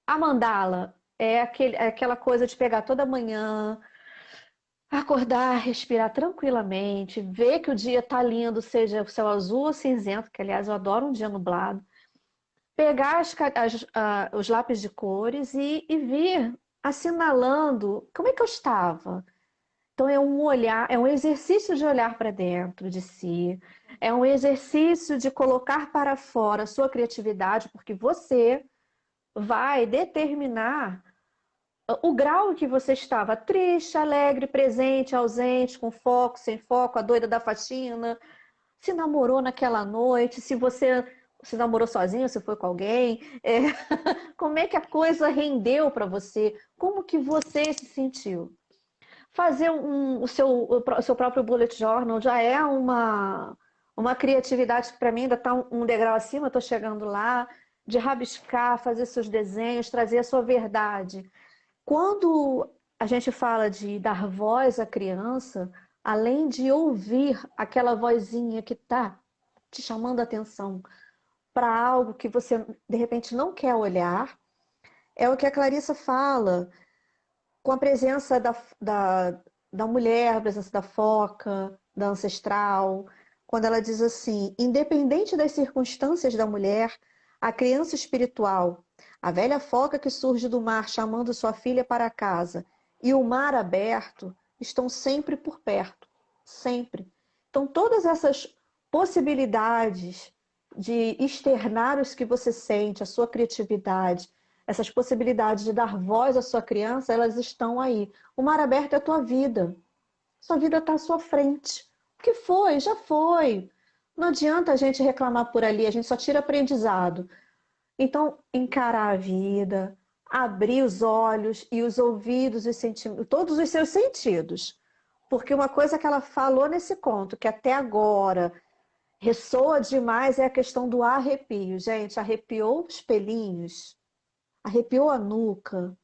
a mandala é aquela coisa de pegar toda manhã, acordar, respirar tranquilamente, ver que o dia tá lindo, seja o céu azul ou cinzento, que aliás eu adoro um dia nublado, pegar os lápis de cores e vir assinalando como é que eu estava. Então é um olhar, é um exercício de olhar para dentro de si, é um exercício de colocar para fora a sua criatividade, porque você vai determinar o grau que você estava, triste, alegre, presente, ausente, com foco, sem foco, a doida da faxina, se namorou naquela noite, se você se namorou sozinho, se foi com alguém, como é que a coisa rendeu para você, como que você se sentiu. Fazer o seu próprio bullet journal já é uma criatividade que para mim ainda está um degrau acima, estou chegando lá, de rabiscar, fazer seus desenhos, trazer a sua verdade. Quando a gente fala de dar voz à criança, além de ouvir aquela vozinha que está te chamando a atenção para algo que você de repente não quer olhar, é o que a Clarissa fala, com a presença da mulher, a presença da foca, da ancestral, quando ela diz assim: independente das circunstâncias da mulher, a criança espiritual, a velha foca que surge do mar chamando sua filha para casa, e o mar aberto estão sempre por perto, sempre. Então, todas essas possibilidades de externar os que você sente, a sua criatividade, essas possibilidades de dar voz à sua criança, elas estão aí. O mar aberto é a tua vida. Sua vida está à sua frente. O que foi? Já foi. Não adianta a gente reclamar por ali, a gente só tira aprendizado. Então, encarar a vida, abrir os olhos e os ouvidos, os sentimentos, todos os seus sentidos. Porque uma coisa que ela falou nesse conto, que até agora ressoa demais, é a questão do arrepio. Gente, arrepiou os pelinhos, arrepiou a nuca,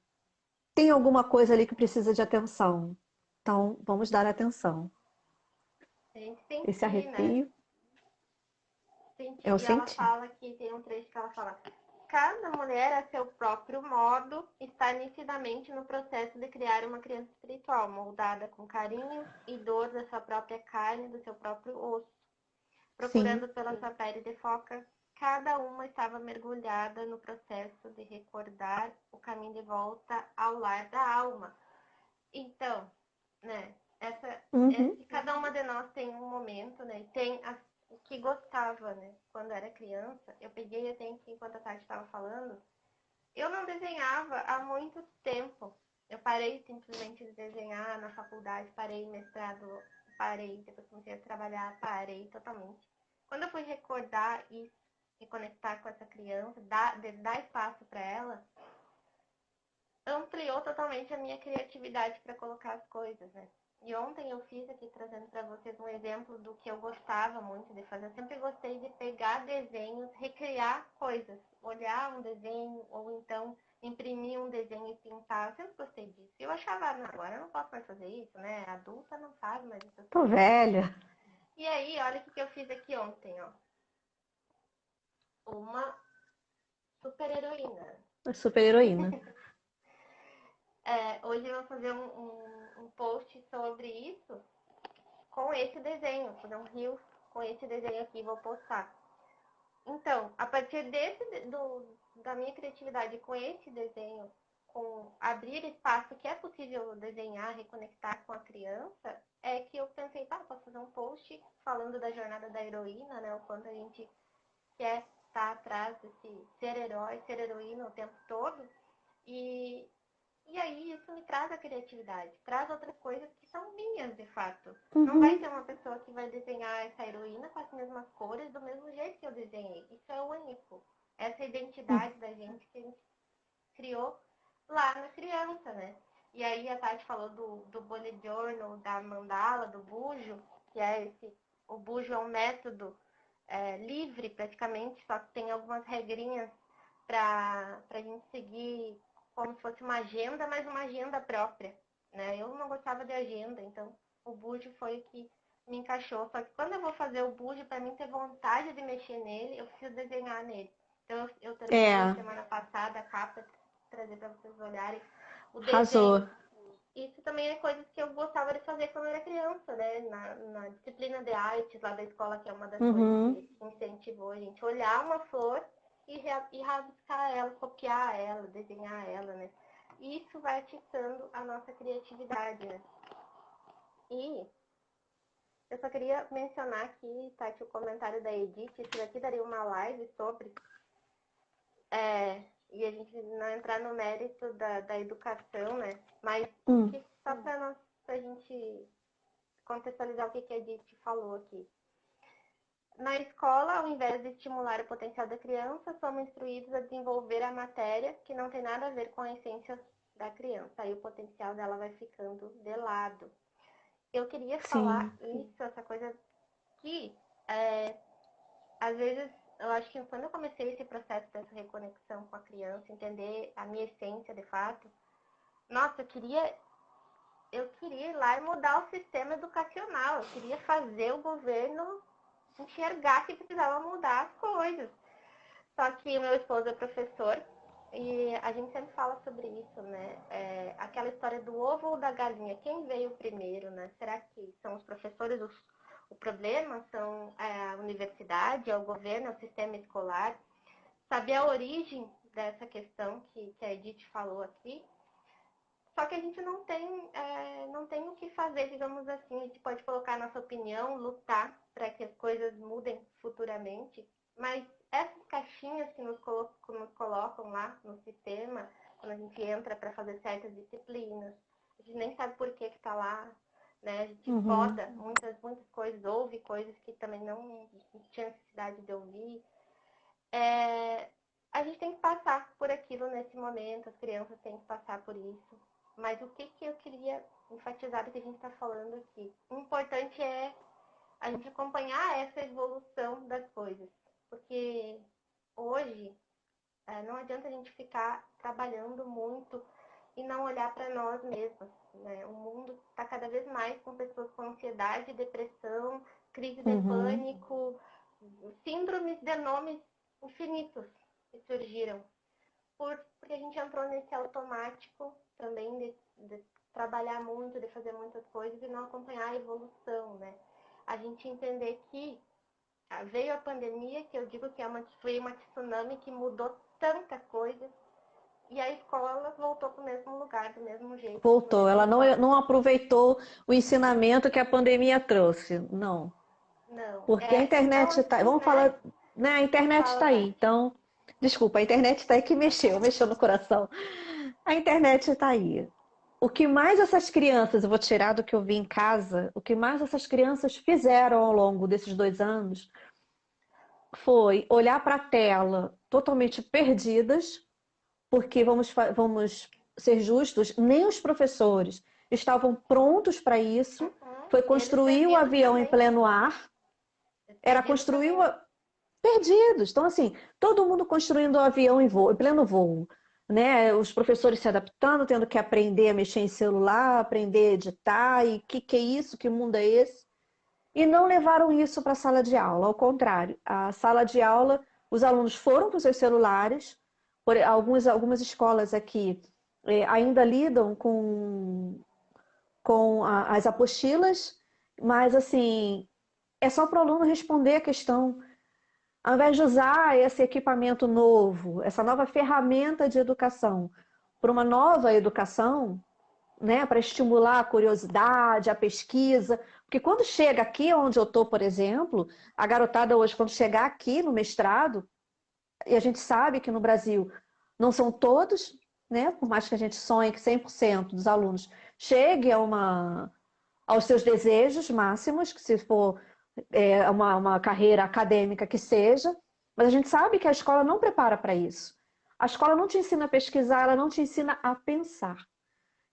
tem alguma coisa ali que precisa de atenção. Então, vamos dar atenção. A gente Esse sentir, né? arrepio é Sentir. o E ela sentir. fala que tem um trecho que ela fala: cada mulher, a seu próprio modo, está nitidamente no processo de criar uma criança espiritual, moldada com carinho e dor da sua própria carne, do seu próprio osso. Sim. Procurando pela sua pele de foca, cada uma estava mergulhada no processo de recordar o caminho de volta ao lar da alma. Então, né, Uhum. cada uma de nós tem um momento, né, tem o que gostava, né, quando era criança. Eu peguei até enquanto a Tati estava falando, eu não desenhava há muito tempo. Eu parei simplesmente de desenhar na faculdade, parei mestrado, parei, depois comecei a trabalhar, parei totalmente. Quando eu fui recordar e me conectar com essa criança, dar espaço para ela, ampliou totalmente a minha criatividade para colocar as coisas, né? E ontem eu fiz aqui, trazendo para vocês um exemplo do que eu gostava muito de fazer. Eu sempre gostei de pegar desenhos, recriar coisas, olhar um desenho ou então imprimir um desenho e pintar. Eu sempre gostei disso. E eu achava, não, agora eu não posso mais fazer isso, né? Adulta não faz mais essas Tô coisas. velha. E aí, olha o que eu fiz aqui ontem, ó. Uma super heroína. Super heroína. Hoje eu vou fazer um post sobre isso com esse desenho, fazer um reel com esse desenho aqui, vou postar. Então, a partir da minha criatividade com esse desenho, com abrir espaço que é possível desenhar, reconectar com a criança, é que eu pensei, posso fazer um post falando da jornada da heroína, né? O quanto a gente quer estar atrás desse ser herói, ser heroína o tempo todo. E aí isso me traz a criatividade, traz outras coisas que são minhas, de fato. Não vai ter uma pessoa que vai desenhar essa heroína com as mesmas cores, do mesmo jeito que eu desenhei. Isso é único. Essa identidade da gente que a gente criou lá na criança, né? E aí a Tati falou do bullet journal, da mandala, do bujo, que é o bujo é um método livre praticamente, só que tem algumas regrinhas para a gente seguir como se fosse uma agenda, mas uma agenda própria, né? Eu não gostava de agenda, então o bujo foi o que me encaixou. Só que quando eu vou fazer o bujo, para mim ter vontade de mexer nele, eu preciso desenhar nele. Então eu terminei semana passada a capa, trazer para vocês olharem o desenho. Arrasou. Isso também é coisas que eu gostava de fazer quando eu era criança, né? Na disciplina de artes lá da escola, que é uma das coisas que incentivou a gente olhar uma flor e rabiscar ela, copiar ela, desenhar ela, né? E isso vai atiçando a nossa criatividade, né? E eu só queria mencionar aqui, Tati, o comentário da Edith, isso daqui daria uma live sobre, e a gente não entrar no mérito da educação, né? Mas só para a gente contextualizar o que a Edith falou aqui. Na escola, ao invés de estimular o potencial da criança, somos instruídos a desenvolver a matéria que não tem nada a ver com a essência da criança. Aí o potencial dela vai ficando de lado. Eu queria falar isso, essa coisa que, às vezes, eu acho que quando eu comecei esse processo dessa reconexão com a criança, entender a minha essência de fato, nossa, eu queria ir lá e mudar o sistema educacional. Eu queria fazer o governo enxergar que precisava mudar as coisas. Só que o meu esposo é professor e a gente sempre fala sobre isso, né? Aquela história do ovo ou da galinha, quem veio primeiro, né? Será que são os professores o problema? São a universidade, é o governo, é o sistema escolar? Saber a origem dessa questão que a Edith falou aqui. Só que a gente não tem o que fazer, digamos assim. A gente pode colocar a nossa opinião, lutar para que as coisas mudem futuramente, mas essas caixinhas que nos colocam lá no sistema, quando a gente entra para fazer certas disciplinas, a gente nem sabe por que está lá, né? A gente poda muitas coisas, ouve coisas que também não tinha necessidade de ouvir. A gente tem que passar por aquilo nesse momento, as crianças têm que passar por isso. Mas o que eu queria enfatizar do que a gente está falando aqui? O importante é a gente acompanhar essa evolução das coisas. Porque hoje não adianta a gente ficar trabalhando muito e não olhar para nós mesmos, né? O mundo está cada vez mais com pessoas com ansiedade, depressão, crise de pânico, síndromes de nomes infinitos que surgiram. Porque a gente entrou nesse automático também de trabalhar muito, de fazer muitas coisas e não acompanhar a evolução, né? A gente entender que veio a pandemia, que eu digo que foi uma tsunami que mudou tanta coisa, e a escola voltou para o mesmo lugar, do mesmo jeito. Voltou, ela não aproveitou o ensinamento que a pandemia trouxe, não. Não. Porque a internet então, está. assim, Vamos falar. Né? A internet está aí. Então, desculpa, a internet está aí que mexeu no coração. A internet está aí. O que mais essas crianças, eu vou tirar do que eu vi em casa, o que mais essas crianças fizeram ao longo desses 2 anos foi olhar para a tela totalmente perdidas, porque vamos ser justos, nem os professores estavam prontos para isso. Foi construir o avião em pleno ar. Era construir perdidos. Então, assim, todo mundo construindo o avião em pleno voo. Né? Os professores se adaptando, tendo que aprender a mexer em celular, aprender a editar, e que é isso, que mundo é esse? e não levaram isso para a sala de aula. Ao contrário, a sala de aula, os alunos foram para os seus celulares. Algumas escolas aqui ainda lidam com as apostilas, mas assim, é só para o aluno responder a questão. Ao invés de usar esse equipamento novo, essa nova ferramenta de educação, para uma nova educação, né, para estimular a curiosidade, a pesquisa. Porque quando chega aqui onde eu estou, por exemplo, a garotada hoje, quando chegar aqui no mestrado, e a gente sabe que no Brasil não são todos, né, por mais que a gente sonhe que 100% dos alunos chegue aos seus desejos máximos, que se for uma carreira acadêmica que seja, mas a gente sabe que a escola não prepara para isso. A escola não te ensina a pesquisar, ela não te ensina a pensar.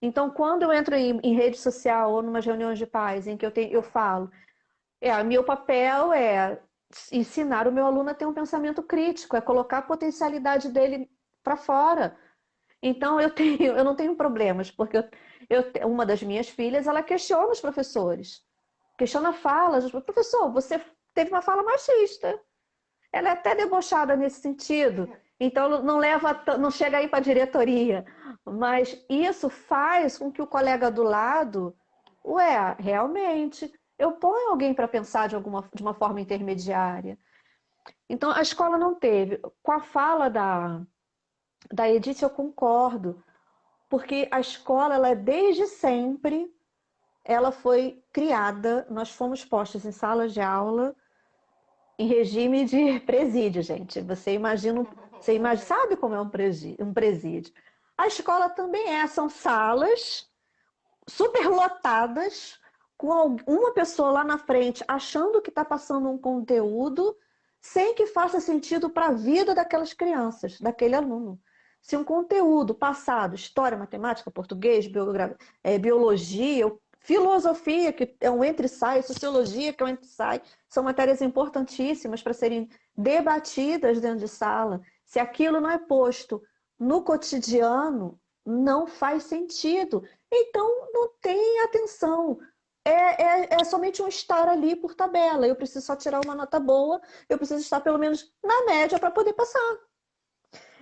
Então, quando eu entro em rede social ou numas reuniões de pais em que eu falo, meu papel é ensinar o meu aluno a ter um pensamento crítico, é colocar a potencialidade dele para fora. Então, eu não tenho problemas, porque uma das minhas filhas, ela questiona os professores, questiona falas. Professor, você teve uma fala machista. Ela é até debochada nesse sentido. Então, não chega aí para a diretoria. Mas isso faz com que o colega do lado, realmente, eu ponho alguém para pensar de uma forma intermediária. Então, a escola não teve. Com a fala da Edith, eu concordo. Porque a escola, desde sempre, ela foi criada, nós fomos postos em salas de aula em regime de presídio, gente. Sabe como é um presídio? A escola também são salas superlotadas, com uma pessoa lá na frente achando que está passando um conteúdo sem que faça sentido para a vida daquelas crianças, daquele aluno. Se um conteúdo passado, história, matemática, português, biologia, filosofia, que é um entra e sai, sociologia, que é um entra e sai, são matérias importantíssimas para serem debatidas dentro de sala. Se aquilo não é posto no cotidiano, não faz sentido. Então, não tem atenção. É somente um estar ali por tabela. Eu preciso só tirar uma nota boa, eu preciso estar pelo menos na média para poder passar.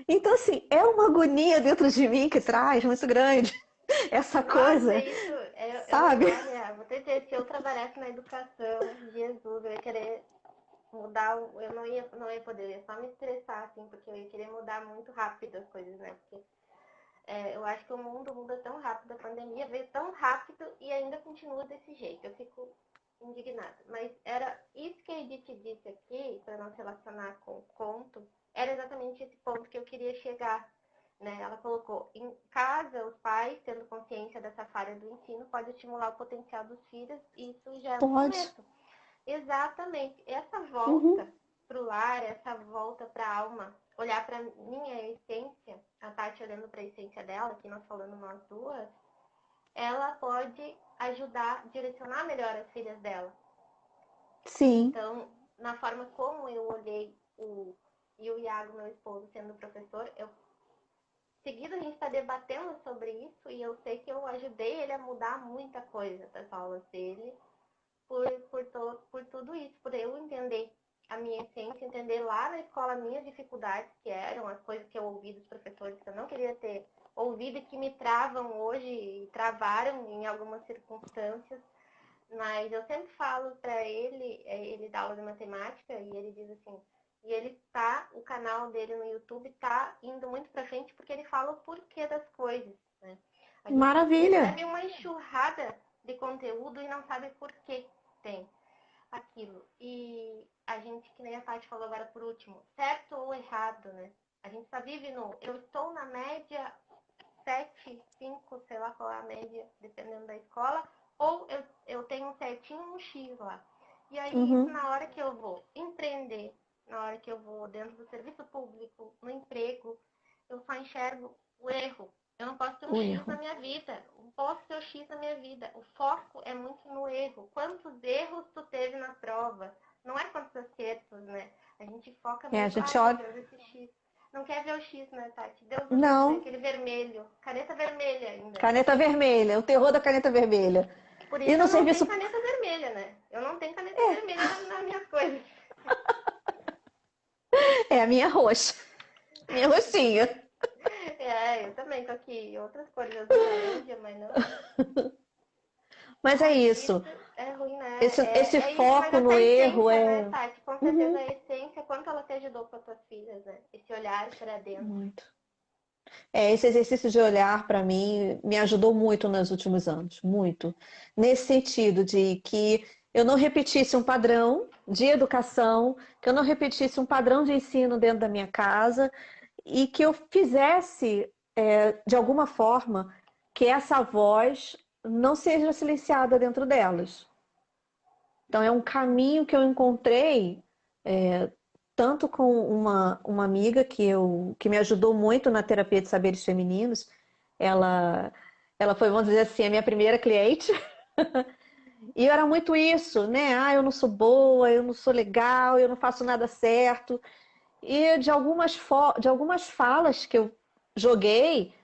Então, assim, é uma agonia dentro de mim que traz muito grande essa coisa. Nossa, isso, sabe? Olha, vou ter certeza, se eu trabalhasse na educação, Jesus, eu ia querer mudar, eu não ia poder, eu ia só me estressar, assim, porque eu ia querer mudar muito rápido as coisas, né? Porque eu acho que o mundo muda tão rápido, a pandemia veio tão rápido e ainda continua desse jeito. Eu fico indignada. Mas era isso que a Edith disse aqui, para não se relacionar com o conto, era exatamente esse ponto que eu queria chegar. Né? Ela colocou, em casa, os pais, tendo consciência dessa falha do ensino, pode estimular o potencial dos filhos, e isso já é um começo. Exatamente. Essa volta para o lar, essa volta para a alma, olhar para minha essência, a Tati olhando para a essência dela, aqui nós falando nós duas, ela pode ajudar a direcionar melhor as filhas dela. Sim. Então, na forma como eu olhei e o Iago, meu esposo, sendo professor, seguido a gente está debatendo sobre isso e eu sei que eu ajudei ele a mudar muita coisa das aulas dele por tudo isso, por eu entender a minha essência, entender lá na escola minhas dificuldades, que eram as coisas que eu ouvi dos professores que eu não queria ter ouvido e que me travam hoje e travaram em algumas circunstâncias. Mas eu sempre falo para ele dá aula de matemática e ele diz assim, o canal dele no YouTube tá indo muito pra frente porque ele fala o porquê das coisas, né? A gente Maravilha! recebe uma enxurrada de conteúdo e não sabe por que tem aquilo. E a gente, que nem a Paty falou agora por último, certo ou errado, né? A gente só vive eu estou na média 7, 5, sei lá qual é a média, dependendo da escola, ou eu tenho certinho um X lá. E aí, na hora que eu vou empreender, na hora que eu vou dentro do serviço público, no emprego, eu só enxergo o erro. Eu não posso ter um X na minha vida. Não posso ter o X na minha vida. O foco é muito no erro. Quantos erros tu teve na prova? Não é quantos acertos, né? A gente foca muito, a gente olha... esse X. Não quer ver o X, né, Tati? Deus não. Deus, aquele vermelho. Caneta vermelha ainda. Caneta vermelha, o terror da caneta vermelha. Por isso eu não tenho caneta vermelha, né? Eu não tenho caneta É a minha roxa, minha roxinha. Eu também tô aqui. Outras cores azul laranja, mas não. Mas é Ai, isso. isso é ruim, né? Esse É isso, mas foco essa no erro essência, né, é Tati? Com certeza Uhum, a essência, quanto ela te ajudou com as tuas filhas, né? Esse olhar para dentro. muito. Esse exercício de olhar para mim me ajudou muito nos últimos anos, muito. Nesse sentido de que eu não repetisse um padrão de educação, que eu não repetisse um padrão de ensino dentro da minha casa e que eu fizesse, de alguma forma, que essa voz não seja silenciada dentro delas. Então, é um caminho que eu encontrei, tanto com uma amiga que me ajudou muito na terapia de saberes femininos. Ela, ela foi, vamos dizer assim, a minha primeira cliente. E era muito isso, né? Ah, eu não sou boa, eu não sou legal, eu não faço nada certo. E de algumas falas que eu joguei,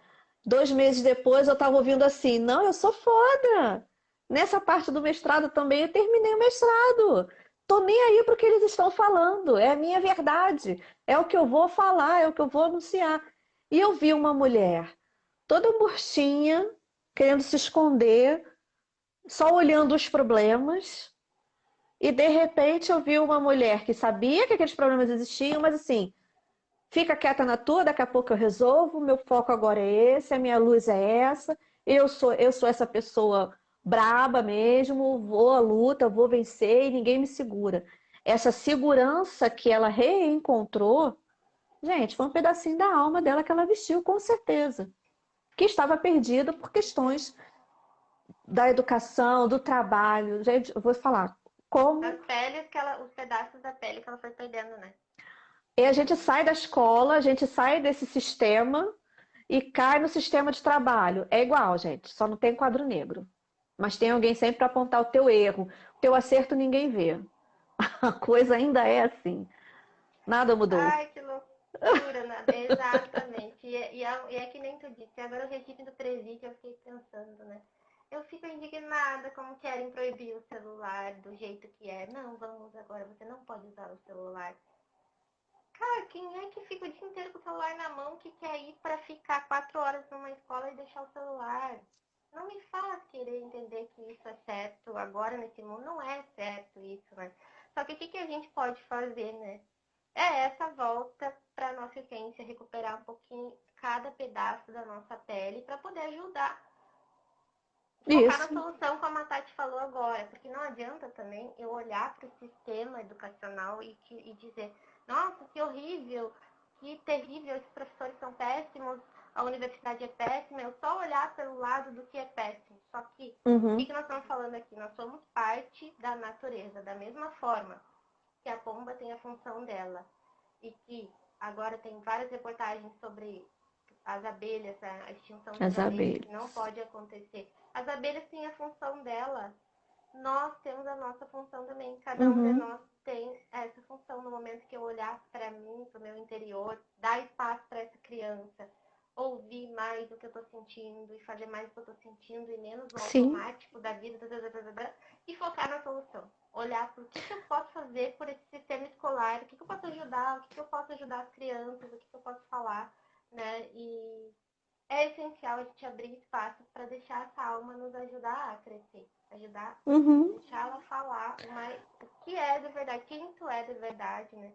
2 meses depois eu estava ouvindo assim: não, eu sou foda. Nessa parte do mestrado também eu terminei o mestrado. Tô nem aí para o que eles estão falando. É a minha verdade. É o que eu vou falar, é o que eu vou anunciar. E eu vi uma mulher toda murchinha, querendo se esconder, só olhando os problemas. E de repente eu vi uma mulher que sabia que aqueles problemas existiam, mas assim, fica quieta na tua, daqui a pouco eu resolvo, meu foco agora é esse, a minha luz é essa, eu sou essa pessoa braba mesmo, vou à luta, vou vencer e ninguém me segura. Essa segurança que ela reencontrou, gente, foi um pedacinho da alma dela que ela vestiu, com certeza. Que estava perdida por questões da educação, do trabalho. Gente, eu vou falar, como As peles os pedaços da pele que ela foi perdendo, né? e a gente sai da escola, a gente sai desse sistema e cai no sistema de trabalho. É igual, gente, só não tem quadro negro. Mas tem alguém sempre para apontar o teu erro. O teu acerto ninguém vê. A coisa ainda é assim. Nada mudou. Ai, que loucura, né? Exatamente. E é que nem tu disse. Agora o regime do presídio, eu fiquei pensando, né? Eu fico indignada como querem proibir o celular do jeito que é. Não, vamos agora, você não pode usar o celular. Cara, quem é que fica o dia inteiro com o celular na mão que quer ir pra ficar 4 horas numa escola e deixar o celular? Não me faz querer entender que isso é certo agora nesse mundo. Não é certo isso, né? Só que o que a gente pode fazer, né? É essa volta para nossa essência, recuperar um pouquinho cada pedaço da nossa pele para poder ajudar. Focar na Isso. solução, como a Tati falou agora, porque não adianta também eu olhar para o sistema educacional e dizer, nossa, que horrível, que terrível, esses professores são péssimos, a universidade é péssima, eu só olhar pelo lado do que é péssimo. Só que, o Uhum. que nós estamos falando aqui? Nós somos parte da natureza, da mesma forma que a pomba tem a função dela e que agora tem várias reportagens sobre as abelhas, a extinção das As abelhas, que não abelhas. pode acontecer. As abelhas têm a função dela, nós temos a nossa função também. Cada um de Uhum. nós tem essa função no momento que eu olhar para mim, para o meu interior, dar espaço para essa criança, ouvir mais o que eu estou sentindo e fazer mais o que eu estou sentindo e menos no Sim. automático da vida, e focar na solução. Olhar para o que eu posso fazer por esse sistema escolar, o que eu posso ajudar, o que eu posso ajudar as crianças, o que eu posso falar, né? E é essencial a gente abrir espaço para deixar essa alma nos ajudar a crescer, ajudar, Uhum. deixar ela falar o que é de verdade, quem tu é de verdade, né?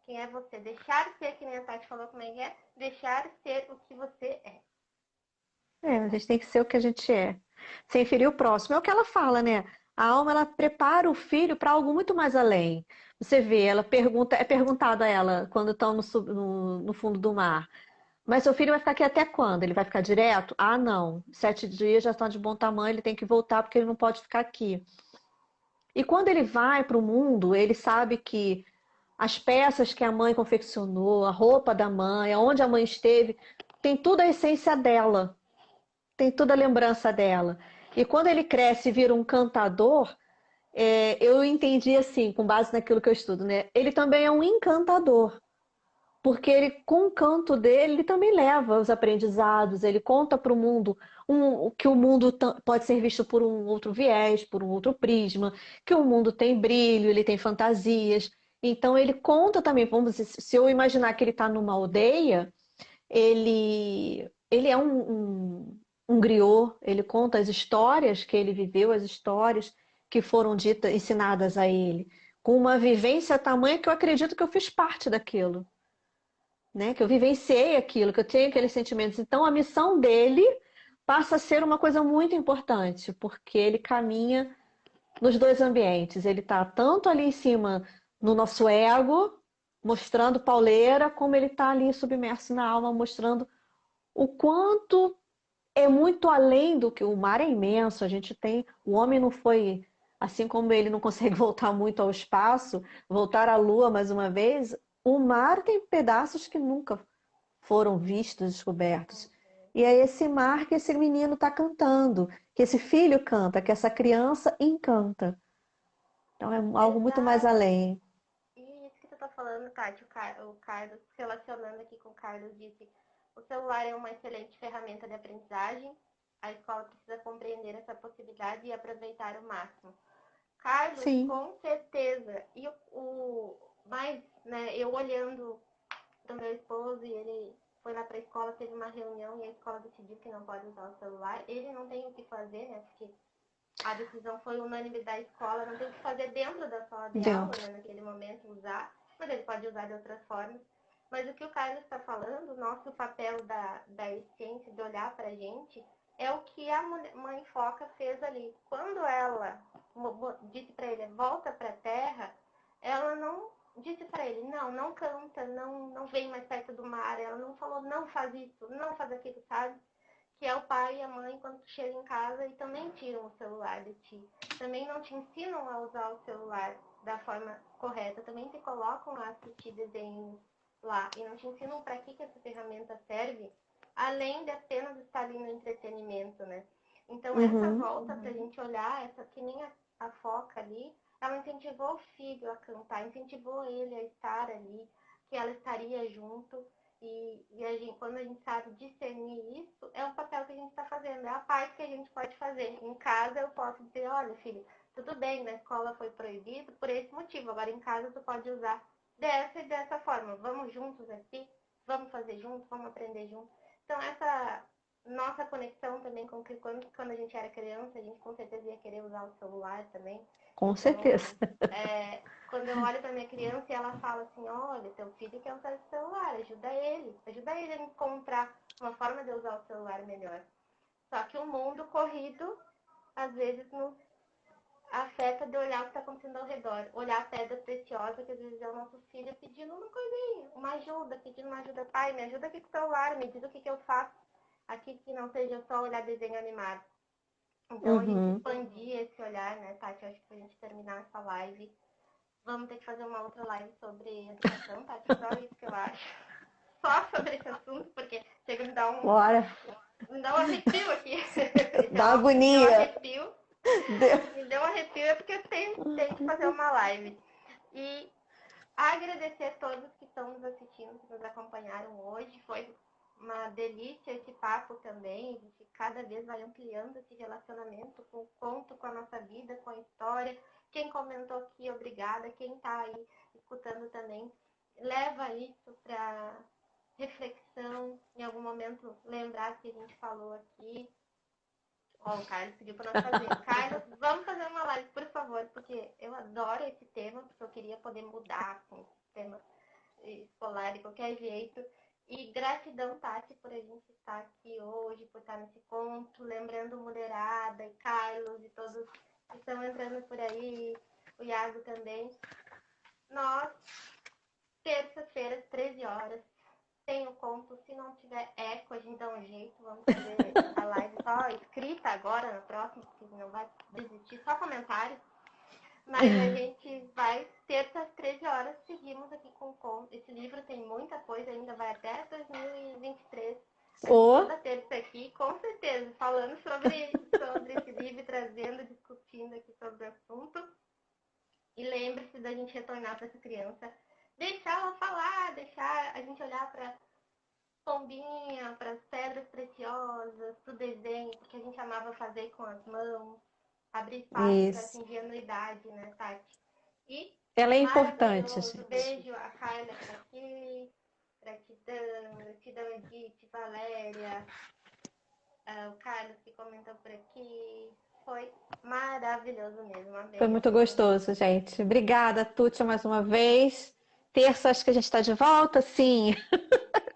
Quem é você? Deixar ser, que nem a Tati falou como é, deixar ser o que você é. A gente tem que ser o que a gente é. Sem ferir o próximo. É o que ela fala, né? A alma, ela prepara o filho para algo muito mais além. Você vê, ela pergunta, é perguntado a ela quando estão no fundo do mar. Mas seu filho vai ficar aqui até quando? Ele vai ficar direto? Ah, não. 7 dias já estão de bom tamanho, ele tem que voltar porque ele não pode ficar aqui. E quando ele vai para o mundo, ele sabe que as peças que a mãe confeccionou, a roupa da mãe, aonde a mãe esteve, tem tudo a essência dela, tem toda a lembrança dela. E quando ele cresce e vira um cantador, eu entendi assim, com base naquilo que eu estudo, né? Ele também é um encantador. Porque ele, com o canto dele, ele também leva os aprendizados, ele conta para o mundo que o mundo pode ser visto por um outro viés, por um outro prisma, que o mundo tem brilho, ele tem fantasias. Então ele conta também, vamos dizer, se eu imaginar que ele está numa aldeia, ele é um griot, ele conta as histórias que ele viveu, as histórias que foram ditas, ensinadas a ele, com uma vivência tamanha que eu acredito que eu fiz parte daquilo, né? Que eu vivenciei aquilo, que eu tenho aqueles sentimentos. Então a missão dele passa a ser uma coisa muito importante, porque ele caminha nos dois ambientes. Ele está tanto ali em cima no nosso ego, mostrando pauleira, como ele está ali submerso na alma, mostrando o quanto é muito além do que o mar é imenso. A gente tem, o homem não foi, assim como ele não consegue voltar muito ao espaço, voltar à Lua mais uma vez, o mar tem pedaços que nunca foram vistos, descobertos. E é esse mar que esse menino está cantando, que esse filho canta, que essa criança encanta. Então é algo muito mais Exato. além. E isso que você está falando, Tati, o Carlos, relacionando aqui com o Carlos, disse: o celular é uma excelente ferramenta de aprendizagem, a escola precisa compreender essa possibilidade e aproveitar o máximo. Carlos, Sim, com certeza. E mas, né, eu olhando do meu esposo, e ele foi lá para a escola, teve uma reunião e a escola decidiu que não pode usar o celular. Ele não tem o que fazer, né, porque a decisão foi unânime da escola, não tem o que fazer dentro da sala de aula, dentro. né, naquele momento, usar, mas ele pode usar de outras formas. Mas o que o Carlos está falando, o nosso papel da essência, de olhar para a gente, é o que a mãe Foca fez ali. Quando ela disse para ele, volta para a terra, ela não disse para ele, não canta, não vem mais perto do mar. Ela não falou, não faz isso, não faz aquilo, sabe? Que é o pai e a mãe quando tu chega em casa e também tiram o celular de ti. Também não te ensinam a usar o celular da forma correta. Também te colocam a assistir desenhos lá e não te ensinam para que essa ferramenta serve, além de apenas estar ali no entretenimento, né? Então essa Uhum. volta pra gente olhar, essa que nem a Foca ali, ela incentivou o filho a cantar, incentivou ele a estar ali, que ela estaria junto. E a gente, quando a gente sabe discernir isso, é o papel que a gente está fazendo, é a parte que a gente pode fazer. Em casa eu posso dizer, olha filho, tudo bem, na escola foi proibido por esse motivo, agora em casa tu pode usar dessa e dessa forma. Vamos juntos aqui, vamos fazer juntos, vamos aprender juntos. Então essa nossa conexão também com que quando a gente era criança, a gente com certeza ia querer usar o celular também. Com certeza. Então, quando eu olho para minha criança e ela fala assim, olha, teu filho quer usar o celular, ajuda ele a encontrar uma forma de usar o celular melhor. Só que o mundo corrido, às vezes, nos afeta de olhar o que está acontecendo ao redor. Olhar a pedra preciosa, que às vezes é o nosso filho pedindo uma coisinha, uma ajuda, pedindo uma ajuda. Pai, me ajuda aqui com o celular, me diz o que eu faço aqui que não seja só olhar desenho animado. Então, a gente Uhum. expandir esse olhar, né, Tati? Acho que pra gente terminar essa live, vamos ter que fazer uma outra live sobre educação, Tati? Só isso que eu acho. Só sobre esse assunto, porque chega a Bora. me dá um arrepio aqui. Dá Me deu um agonia. arrepio. Deu. Me deu um arrepio é porque tem que fazer uma live. E agradecer a todos que estão nos assistindo, que nos acompanharam hoje. Foi uma delícia esse papo também. A gente cada vez vai ampliando esse relacionamento com o conto, com a nossa vida, com a história. Quem comentou aqui, obrigada. Quem está aí escutando também, leva isso para reflexão. Em algum momento, lembrar que a gente falou aqui. Ó, o Carlos pediu para nós fazer. Carlos, vamos fazer uma live, por favor, porque eu adoro esse tema, porque eu queria poder mudar com o tema escolar de qualquer jeito. E gratidão, Tati, por a gente estar aqui hoje, por estar nesse conto, lembrando mulherada e Carlos e todos que estão entrando por aí, o Iago também. Nós, terça-feira, 13 horas, tem o conto. Se não tiver eco, a gente dá um jeito. Vamos fazer a live só escrita agora, na próxima, porque não vai desistir, só comentários. Mas a gente vai, terça às 13 horas, seguimos aqui com o conto. Esse livro tem muita coisa, ainda vai até 2023. A gente Ô, toda terça aqui, com certeza, falando sobre esse livro, trazendo, discutindo aqui sobre o assunto. E lembre-se da gente retornar para essa criança, deixar ela falar, deixar a gente olhar para pombinha, para as pedras preciosas, para o desenho, porque a gente amava fazer com as mãos, abrir espaço para essa isso. ingenuidade, né, Tati? E Ela é importante, Maravilhoso. gente. Beijo, a Kyla tá aqui. Gratidão, gratidão, Edith, Valéria, o Carlos que comentou por aqui. Foi maravilhoso mesmo. Foi Amei muito essa conversa. gostoso, gente. Obrigada, Tútia, mais uma vez. Terça, acho que a gente está de volta? Sim,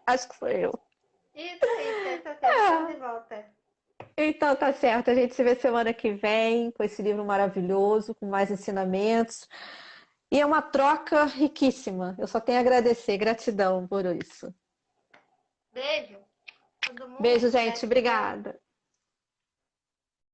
acho que sou eu. Isso aí, terça-feira estamos de volta. Então tá certo, a gente se vê semana que vem com esse livro maravilhoso, com mais ensinamentos. E é uma troca riquíssima. Eu só tenho a agradecer, gratidão por isso. Beijo, todo mundo. Beijo, gente. Gratidão. Obrigada.